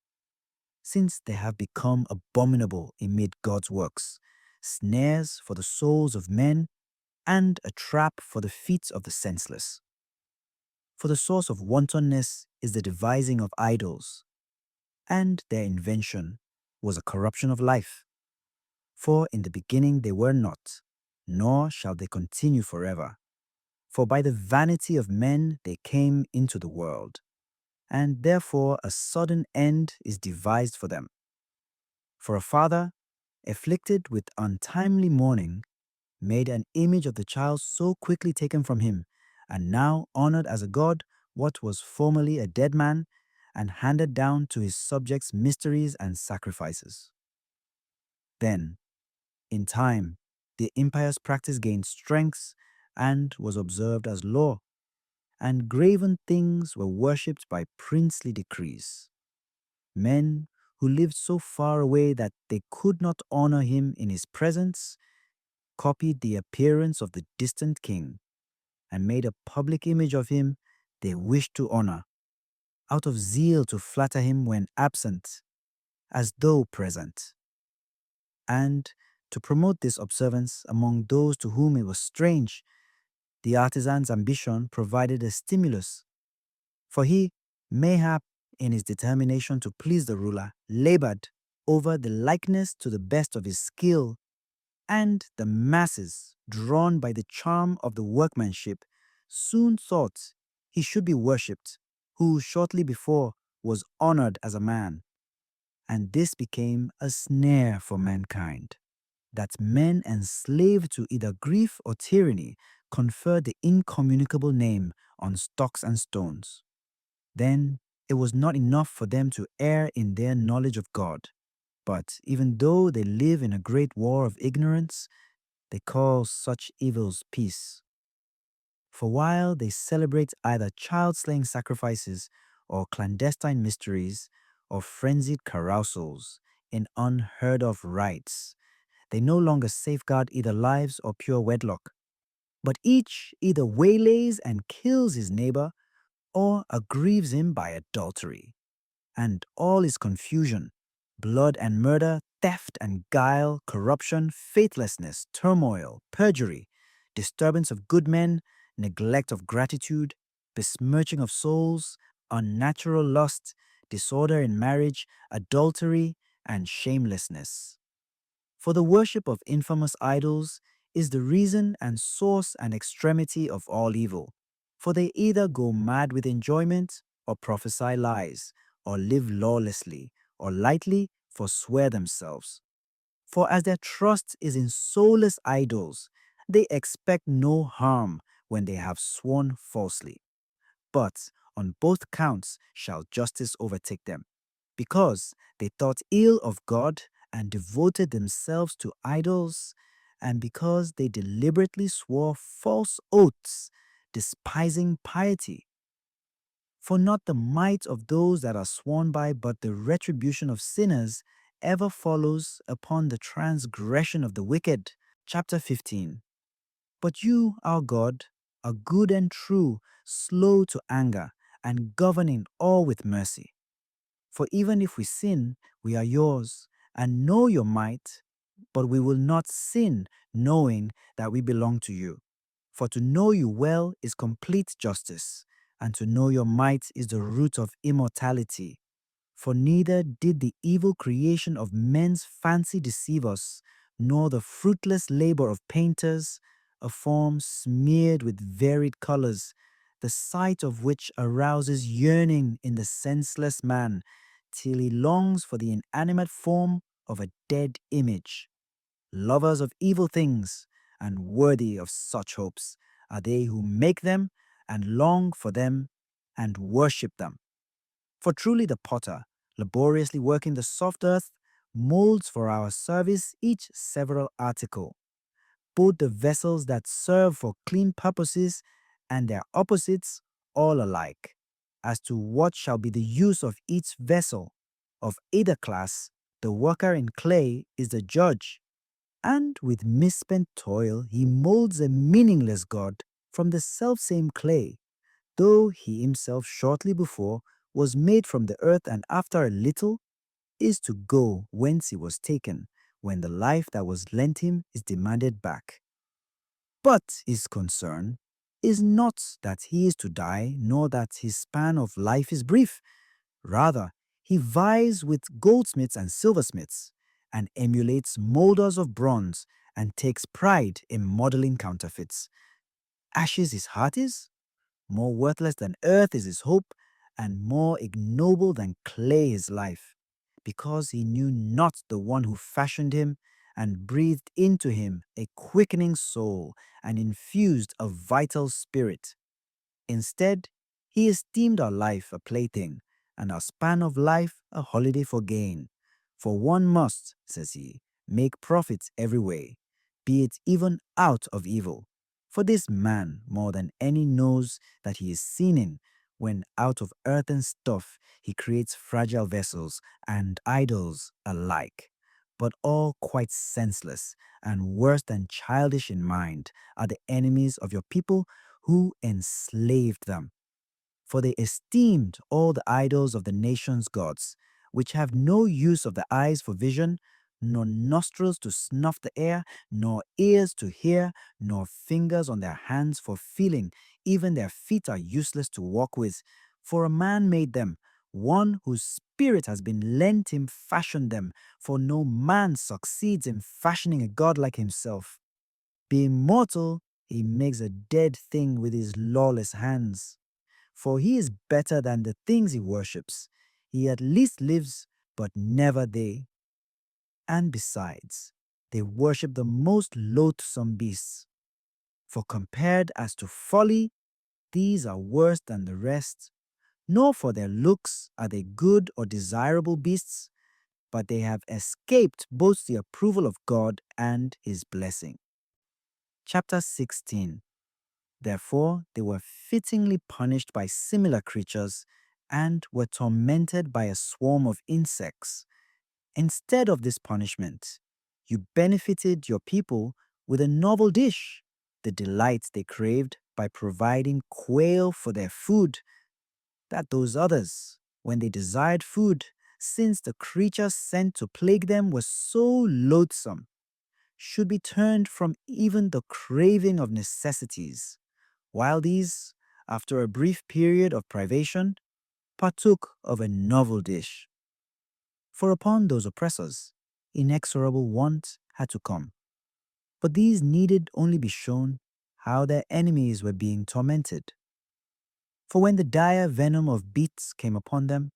since they have become abominable amid God's works, snares for the souls of men, and a trap for the feet of the senseless. For the source of wantonness is the devising of idols, and their invention was a corruption of life. For in the beginning they were not, nor shall they continue forever. For by the vanity of men they came into the world, and therefore a sudden end is devised for them. For a father, afflicted with untimely mourning, made an image of the child so quickly taken from him, and now honored as a god what was formerly a dead man, and handed down to his subjects mysteries and sacrifices. Then, in time, the impious practice gained strength and was observed as law, and graven things were worshipped by princely decrees. Men who lived so far away that they could not honor him in his presence copied the appearance of the distant king and made a public image of him they wished to honor, out of zeal to flatter him when absent, as though present. And to promote this observance among those to whom it was strange, the artisan's ambition provided a stimulus, for he, mayhap, in his determination to please the ruler, labored over the likeness to the best of his skill, and the masses, drawn by the charm of the workmanship, soon thought he should be worshipped, who shortly before was honored as a man. And this became a snare for mankind, that men enslaved to either grief or tyranny conferred the incommunicable name on stocks and stones. Then it was not enough for them to err in their knowledge of God, but even though they live in a great war of ignorance, they call such evils peace. For while they celebrate either child-slaying sacrifices or clandestine mysteries or frenzied carousals in unheard-of rites, they no longer safeguard either lives or pure wedlock, but each either waylays and kills his neighbor or aggrieves him by adultery. And all is confusion, blood and murder, theft and guile, corruption, faithlessness, turmoil, perjury, disturbance of good men, neglect of gratitude, besmirching of souls, unnatural lust, disorder in marriage, adultery, and shamelessness. For the worship of infamous idols is the reason and source and extremity of all evil. For they either go mad with enjoyment, or prophesy lies, or live lawlessly, or lightly forswear themselves. For as their trust is in soulless idols, They expect no harm when they have sworn falsely. But on both counts shall justice overtake them, because they thought ill of God and devoted themselves to idols, and because they deliberately swore false oaths, despising piety. For not the might of those that are sworn by, but the retribution of sinners ever follows upon the transgression of the wicked. Chapter 15. But you, our God, are good and true, slow to anger, and governing all with mercy. For even if we sin, we are yours, and know your might, but we will not sin, knowing that we belong to you. For to know you well is complete justice, and to know your might is the root of immortality. For neither did the evil creation of men's fancy deceive us, nor the fruitless labor of painters, a form smeared with varied colors, the sight of which arouses yearning in the senseless man, till he longs for the inanimate form of a dead image. Lovers of evil things, and worthy of such hopes, are they who make them, and long for them, and worship them. For truly the potter, laboriously working the soft earth, molds for our service each several article, both the vessels that serve for clean purposes and their opposites, all alike. As to what shall be the use of each vessel, of either class, the worker in clay is the judge, and with misspent toil he molds a meaningless God from the selfsame clay, though he himself shortly before was made from the earth and after a little is to go whence he was taken, when the life that was lent him is demanded back. But his concern is not that he is to die, nor that his span of life is brief. Rather, he vies with goldsmiths and silversmiths, and emulates molders of bronze, and takes pride in modeling counterfeits. Ashes his heart is? More worthless than earth is his hope, and more ignoble than clay his life, because he knew not the one who fashioned him, and breathed into him a quickening soul, and infused a vital spirit. Instead, he esteemed our life a plaything, and our span of life a holiday for gain. For one must, says he, make profits every way, be it even out of evil. For this man more than any knows that he is sinning, when out of earthen stuff he creates fragile vessels and idols alike. But all quite senseless, and worse than childish in mind, are the enemies of your people who enslaved them. For they esteemed all the idols of the nations gods, which have no use of the eyes for vision, nor nostrils to snuff the air, nor ears to hear, nor fingers on their hands for feeling, even their feet are useless to walk with. For a man made them, one whose spirit has been lent him fashioned them, for no man succeeds in fashioning a god like himself. Being mortal, he makes a dead thing with his lawless hands. For he is better than the things he worships. He at least lives, but never they. And besides, they worship the most loathsome beasts. For compared as to folly, these are worse than the rest. Nor for their looks are they good or desirable beasts, but they have escaped both the approval of God and his blessing. Chapter 16. Therefore, they were fittingly punished by similar creatures and were tormented by a swarm of insects. Instead of this punishment, you benefited your people with a novel dish, the delight they craved by providing quail for their food, that those others, when they desired food, since the creatures sent to plague them were so loathsome, should be turned from even the craving of necessities, while these, after a brief period of privation, partook of a novel dish. For upon those oppressors, inexorable want had to come. But these needed only be shown how their enemies were being tormented. For when the dire venom of beasts came upon them,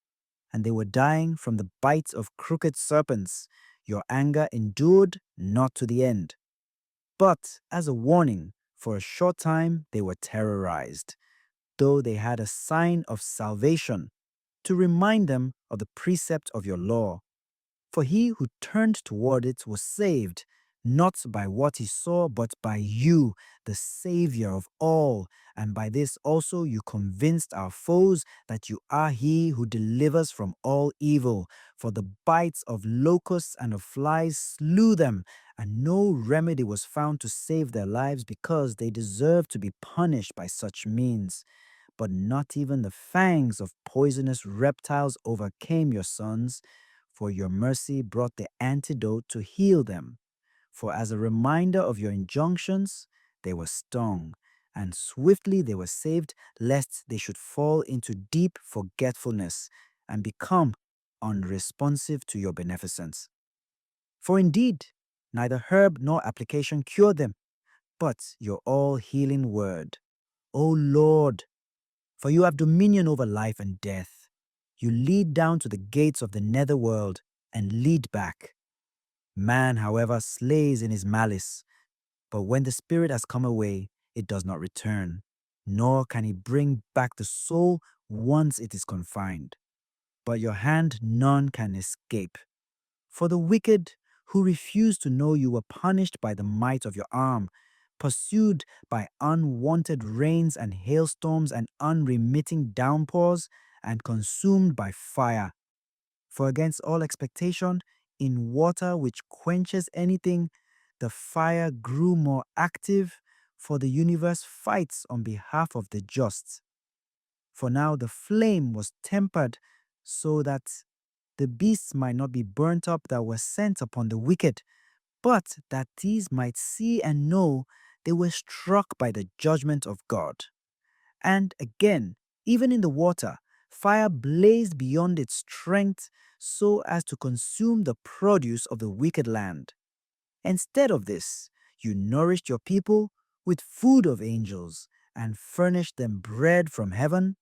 and they were dying from the bites of crooked serpents, your anger endured not to the end. But as a warning, for a short time they were terrorized, though they had a sign of salvation to remind them of the precept of your law. For he who turned toward it was saved, not by what he saw, but by you, the Savior of all. And by this also you convinced our foes that you are he who delivers from all evil. For the bites of locusts and of flies slew them, and no remedy was found to save their lives because they deserved to be punished by such means. But not even the fangs of poisonous reptiles overcame your sons, for your mercy brought the antidote to heal them. For as a reminder of your injunctions, they were stung, and swiftly they were saved, lest they should fall into deep forgetfulness and become unresponsive to your beneficence. For indeed, neither herb nor application cured them, but your all-healing word. O Lord, for you have dominion over life and death. You lead down to the gates of the netherworld and lead back. Man, however, slays in his malice, but when the spirit has come away, it does not return, nor can he bring back the soul once it is confined. But your hand none can escape. For the wicked who refuse to know you were punished by the might of your arm, pursued by unwanted rains and hailstorms and unremitting downpours, and consumed by fire. For against all expectation, in water which quenches anything, the fire grew more active, for the universe fights on behalf of the just. For now the flame was tempered so that the beasts might not be burnt up that were sent upon the wicked, but that these might see and know they were struck by the judgment of God. And again, even in the water, fire blazed beyond its strength so as to consume the produce of the wicked land. Instead of this, you nourished your people with food of angels and furnished them bread from heaven,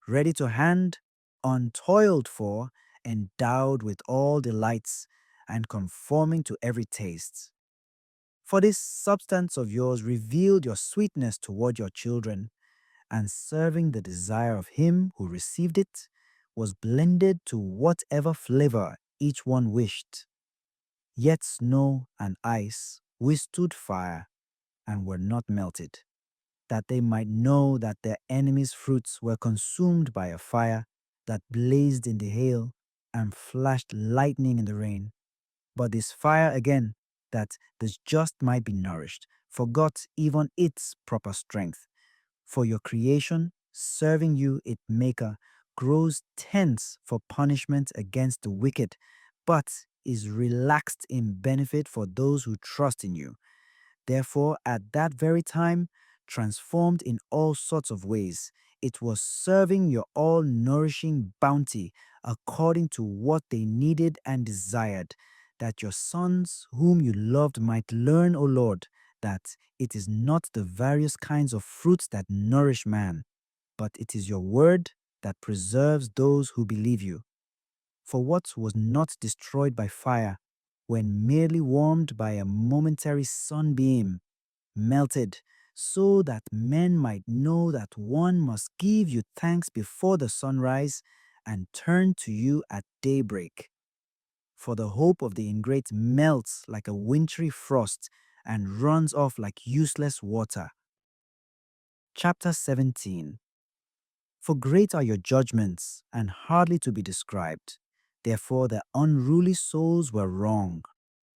ready to hand, untoiled for, endowed with all delights, and conforming to every taste. For this substance of yours revealed your sweetness toward your children, and serving the desire of him who received it, was blended to whatever flavor each one wished. Yet snow and ice withstood fire and were not melted, that they might know that their enemies' fruits were consumed by a fire that blazed in the hail and flashed lightning in the rain. But this fire again, that the just might be nourished, forgot even its proper strength. For your creation, serving you, its maker, grows tense for punishment against the wicked, but is relaxed in benefit for those who trust in you. Therefore, at that very time, transformed in all sorts of ways, it was serving your all nourishing bounty according to what they needed and desired, that your sons, whom you loved, might learn, O Lord, that it is not the various kinds of fruits that nourish man, but it is your word that preserves those who believe you. For what was not destroyed by fire, when merely warmed by a momentary sunbeam, melted, so that men might know that one must give you thanks before the sunrise and turn to you at daybreak. For the hope of the ingrate melts like a wintry frost and runs off like useless water. Chapter 17. For great are your judgments, and hardly to be described. Therefore the unruly souls were wrong.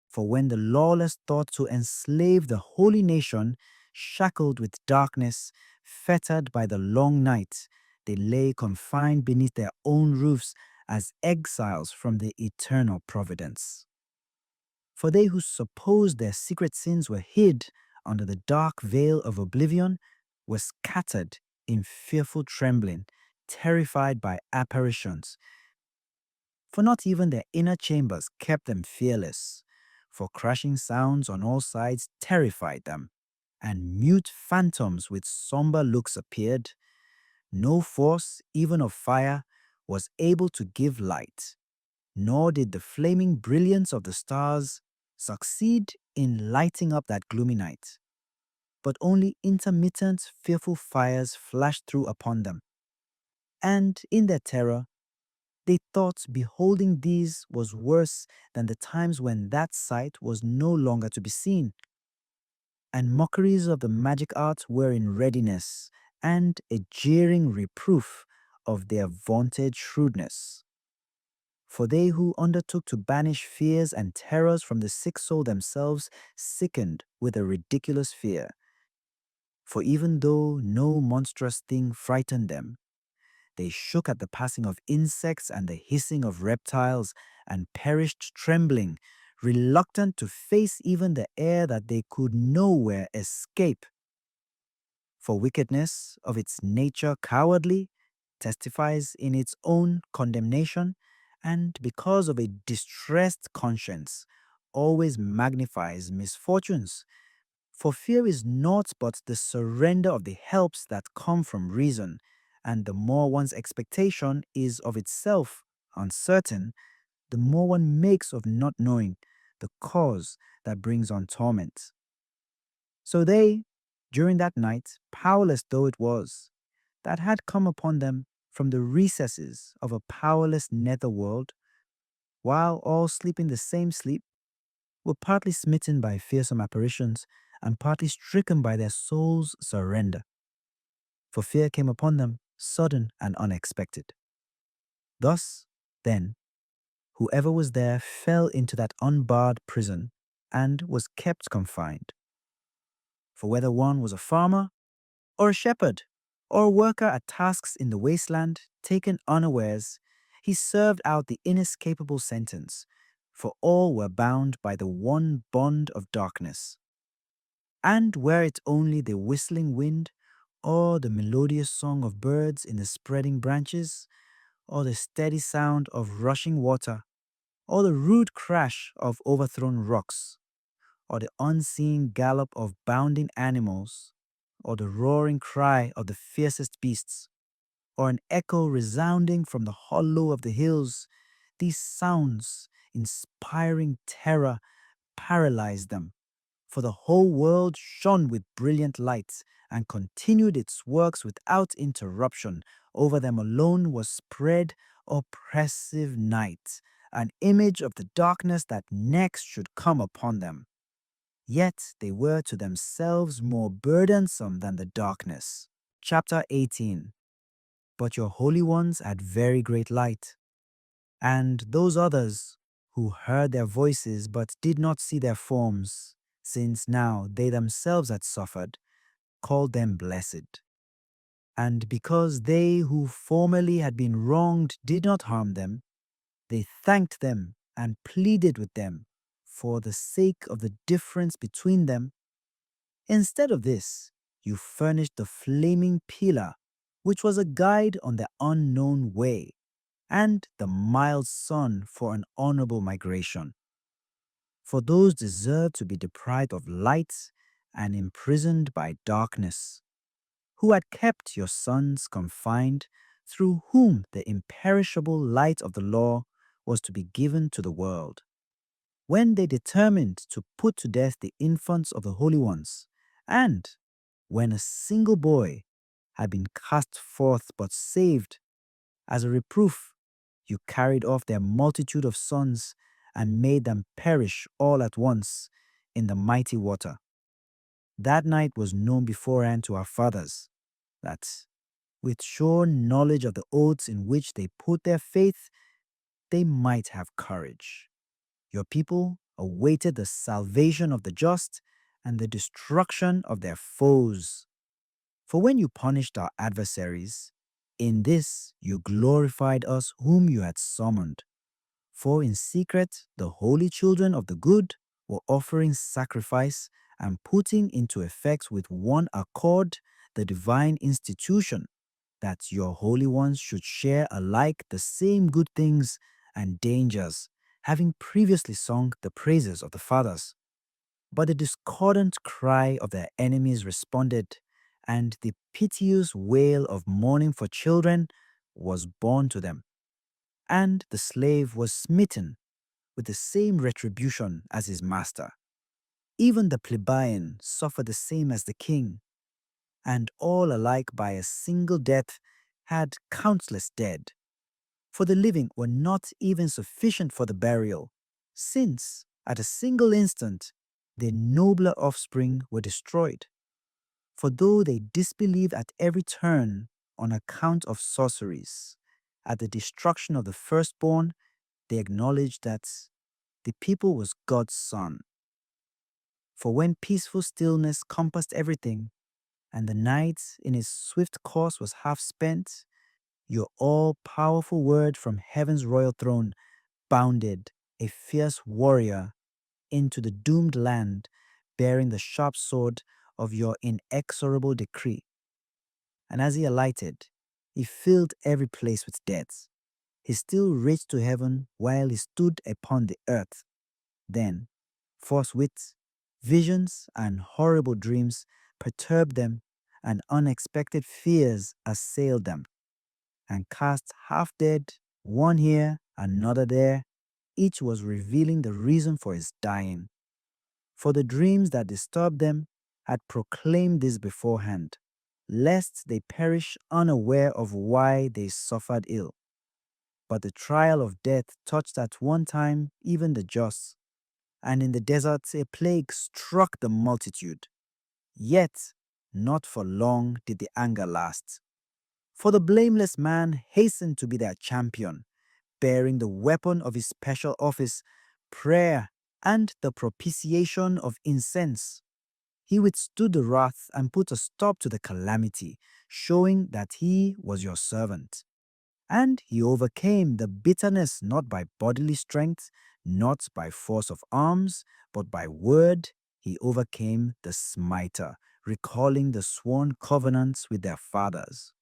For when the lawless thought to enslave the holy nation, shackled with darkness, fettered by the long night, they lay confined beneath their own roofs as exiles from the eternal providence. For they who supposed their secret sins were hid under the dark veil of oblivion were scattered in fearful trembling, terrified by apparitions. For not even their inner chambers kept them fearless, for crashing sounds on all sides terrified them, and mute phantoms with somber looks appeared. No force, even of fire, was able to give light, nor did the flaming brilliance of the stars succeed in lighting up that gloomy night, but only intermittent, fearful fires flashed through upon them. And in their terror, they thought beholding these was worse than the times when that sight was no longer to be seen. And mockeries of the magic art were in readiness, and a jeering reproof of their vaunted shrewdness. For they who undertook to banish fears and terrors from the sick soul themselves sickened with a ridiculous fear. For even though no monstrous thing frightened them, they shook at the passing of insects and the hissing of reptiles, and perished trembling, reluctant to face even the air that they could nowhere escape. For wickedness, of its nature cowardly, testifies in its own condemnation, and because of a distressed conscience, always magnifies misfortunes. For fear is naught but the surrender of the helps that come from reason, and the more one's expectation is of itself uncertain, the more one makes of not knowing the cause that brings on torment. So they, during that night, powerless though it was, that had come upon them from the recesses of a powerless nether world, while all sleeping the same sleep, were partly smitten by fearsome apparitions and partly stricken by their souls' surrender. For fear came upon them, sudden and unexpected. Thus, then, whoever was there fell into that unbarred prison and was kept confined. For whether one was a farmer, or a shepherd, or a worker at tasks in the wasteland, taken unawares, he served out the inescapable sentence, for all were bound by the one bond of darkness. And were it only the whistling wind, or the melodious song of birds in the spreading branches, or the steady sound of rushing water, or the rude crash of overthrown rocks, or the unseen gallop of bounding animals, or the roaring cry of the fiercest beasts, or an echo resounding from the hollow of the hills, these sounds, inspiring terror, paralyzed them. For the whole world shone with brilliant light and continued its works without interruption. Over them alone was spread oppressive night, an image of the darkness that next should come upon them. Yet they were to themselves more burdensome than the darkness. Chapter 18. But your holy ones had very great light, and those others who heard their voices but did not see their forms, since now they themselves had suffered, called them blessed. And because they who formerly had been wronged did not harm them, they thanked them and pleaded with them for the sake of the difference between them. Instead of this, you furnished the flaming pillar, which was a guide on the unknown way, and the mild sun for an honorable migration. For those deserve to be deprived of light and imprisoned by darkness, who had kept your sons confined, through whom the imperishable light of the law was to be given to the world. When they determined to put to death the infants of the holy ones, and when a single boy had been cast forth but saved, as a reproof, you carried off their multitude of sons and made them perish all at once in the mighty water. That night was known beforehand to our fathers, that, with sure knowledge of the oaths in which they put their faith, they might have courage. Your people awaited the salvation of the just and the destruction of their foes. For when you punished our adversaries, in this you glorified us whom you had summoned. For in secret the holy children of the good were offering sacrifice and putting into effect with one accord the divine institution, that your holy ones should share alike the same good things and dangers, having previously sung the praises of the fathers. But the discordant cry of their enemies responded, and the piteous wail of mourning for children was borne to them. And the slave was smitten with the same retribution as his master. Even the plebeian suffered the same as the king, and all alike by a single death had countless dead. For the living were not even sufficient for the burial, since at a single instant their nobler offspring were destroyed. For though they disbelieved at every turn on account of sorceries, at the destruction of the firstborn, they acknowledged that the people was God's son. For when peaceful stillness compassed everything, and the night in its swift course was half spent, your all-powerful word from heaven's royal throne bounded, a fierce warrior, into the doomed land, bearing the sharp sword of your inexorable decree. And as he alighted, he filled every place with death. He still reached to heaven while he stood upon the earth. Then, forthwith, visions and horrible dreams perturbed them, and unexpected fears assailed them, and cast half dead, one here, another there. Each was revealing the reason for his dying. For the dreams that disturbed them had proclaimed this beforehand, lest they perish unaware of why they suffered ill. But the trial of death touched at one time even the just, and in the desert a plague struck the multitude. Yet not for long did the anger last. For the blameless man hastened to be their champion, bearing the weapon of his special office, prayer, and the propitiation of incense. He withstood the wrath and put a stop to the calamity, showing that he was your servant. And he overcame the bitterness not by bodily strength, not by force of arms, but by word. He overcame the smiter, recalling the sworn covenants with their fathers.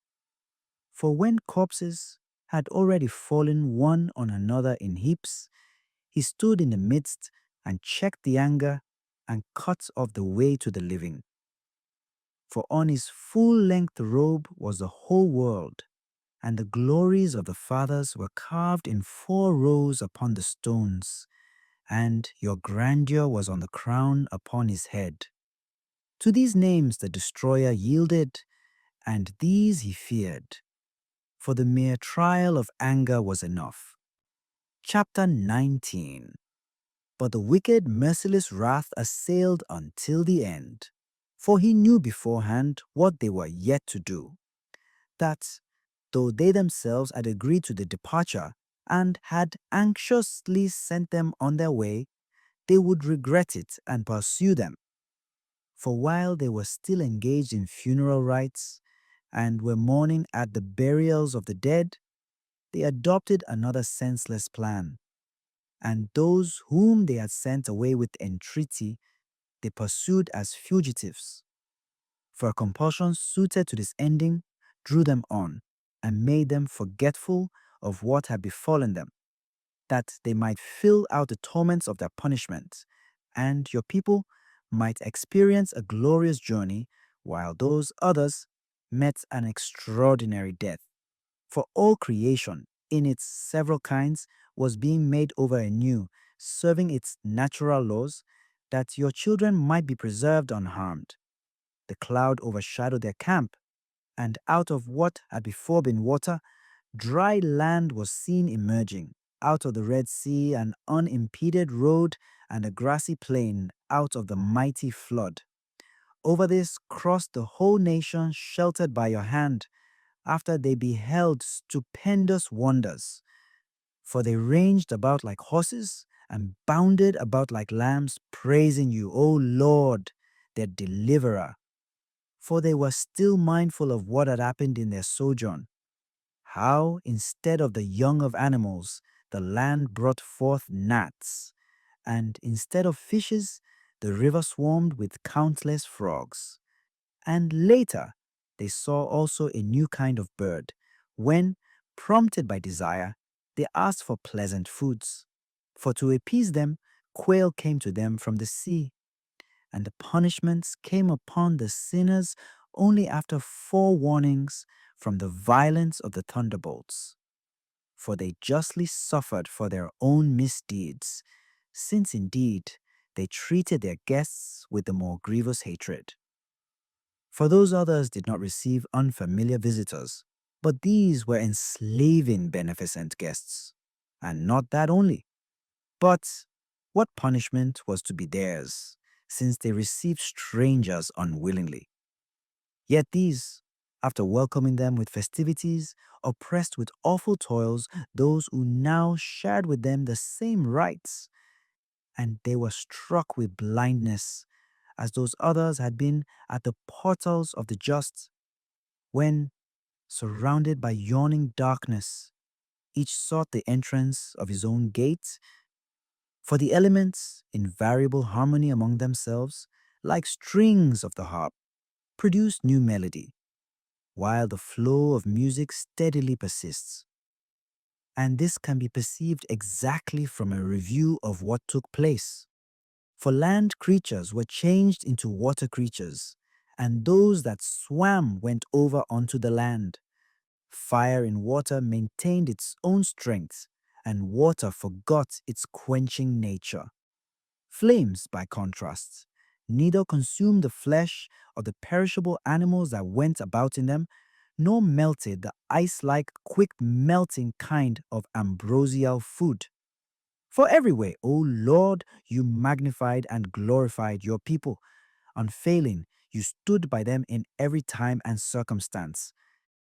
For when corpses had already fallen one on another in heaps, he stood in the midst and checked the anger and cut off the way to the living. For on his full-length robe was the whole world, and the glories of the fathers were carved in 4 rows upon the stones, and your grandeur was on the crown upon his head. To these names the destroyer yielded, and these he feared, for the mere trial of anger was enough. Chapter 19. But the wicked merciless wrath assailed until the end, for he knew beforehand what they were yet to do, that though they themselves had agreed to the departure and had anxiously sent them on their way, they would regret it and pursue them. For while they were still engaged in funeral rites and were mourning at the burials of the dead, they adopted another senseless plan, and those whom they had sent away with entreaty they pursued as fugitives. For a compulsion suited to this ending drew them on and made them forgetful of what had befallen them, that they might fill out the torments of their punishment, and your people might experience a glorious journey, while those others met an extraordinary death. For all creation, in its several kinds, was being made over anew, serving its natural laws, that your children might be preserved unharmed. The cloud overshadowed their camp, and out of what had before been water, dry land was seen emerging. Out of the Red Sea, an unimpeded road, and a grassy plain out of the mighty flood. Over this crossed the whole nation sheltered by your hand, after they beheld stupendous wonders. For they ranged about like horses and bounded about like lambs, praising you, O Lord, their deliverer. For they were still mindful of what had happened in their sojourn, how, instead of the young of animals, the land brought forth gnats, and instead of fishes, the river swarmed with countless frogs. And later, they saw also a new kind of bird, when, prompted by desire, they asked for pleasant foods. For to appease them, quail came to them from the sea, and the punishments came upon the sinners only after 4 warnings from the violence of the thunderbolts. For they justly suffered for their own misdeeds, since indeed they treated their guests with the more grievous hatred. For those others did not receive unfamiliar visitors, but these were enslaving beneficent guests. And not that only, but what punishment was to be theirs, since they received strangers unwillingly? Yet these, after welcoming them with festivities, oppressed with awful toils those who now shared with them the same rights, and they were struck with blindness, as those others had been at the portals of the just, when, surrounded by yawning darkness, each sought the entrance of his own gate. For the elements, in variable harmony among themselves, like strings of the harp, produce new melody, while the flow of music steadily persists. And this can be perceived exactly from a review of what took place. For land creatures were changed into water creatures, and those that swam went over onto the land. Fire in water maintained its own strength, and water forgot its quenching nature. Flames, by contrast, neither consumed the flesh of the perishable animals that went about in them, nor melted the ice-like, quick-melting kind of ambrosial food. For every way, O Lord, you magnified and glorified your people. Unfailing, you stood by them in every time and circumstance.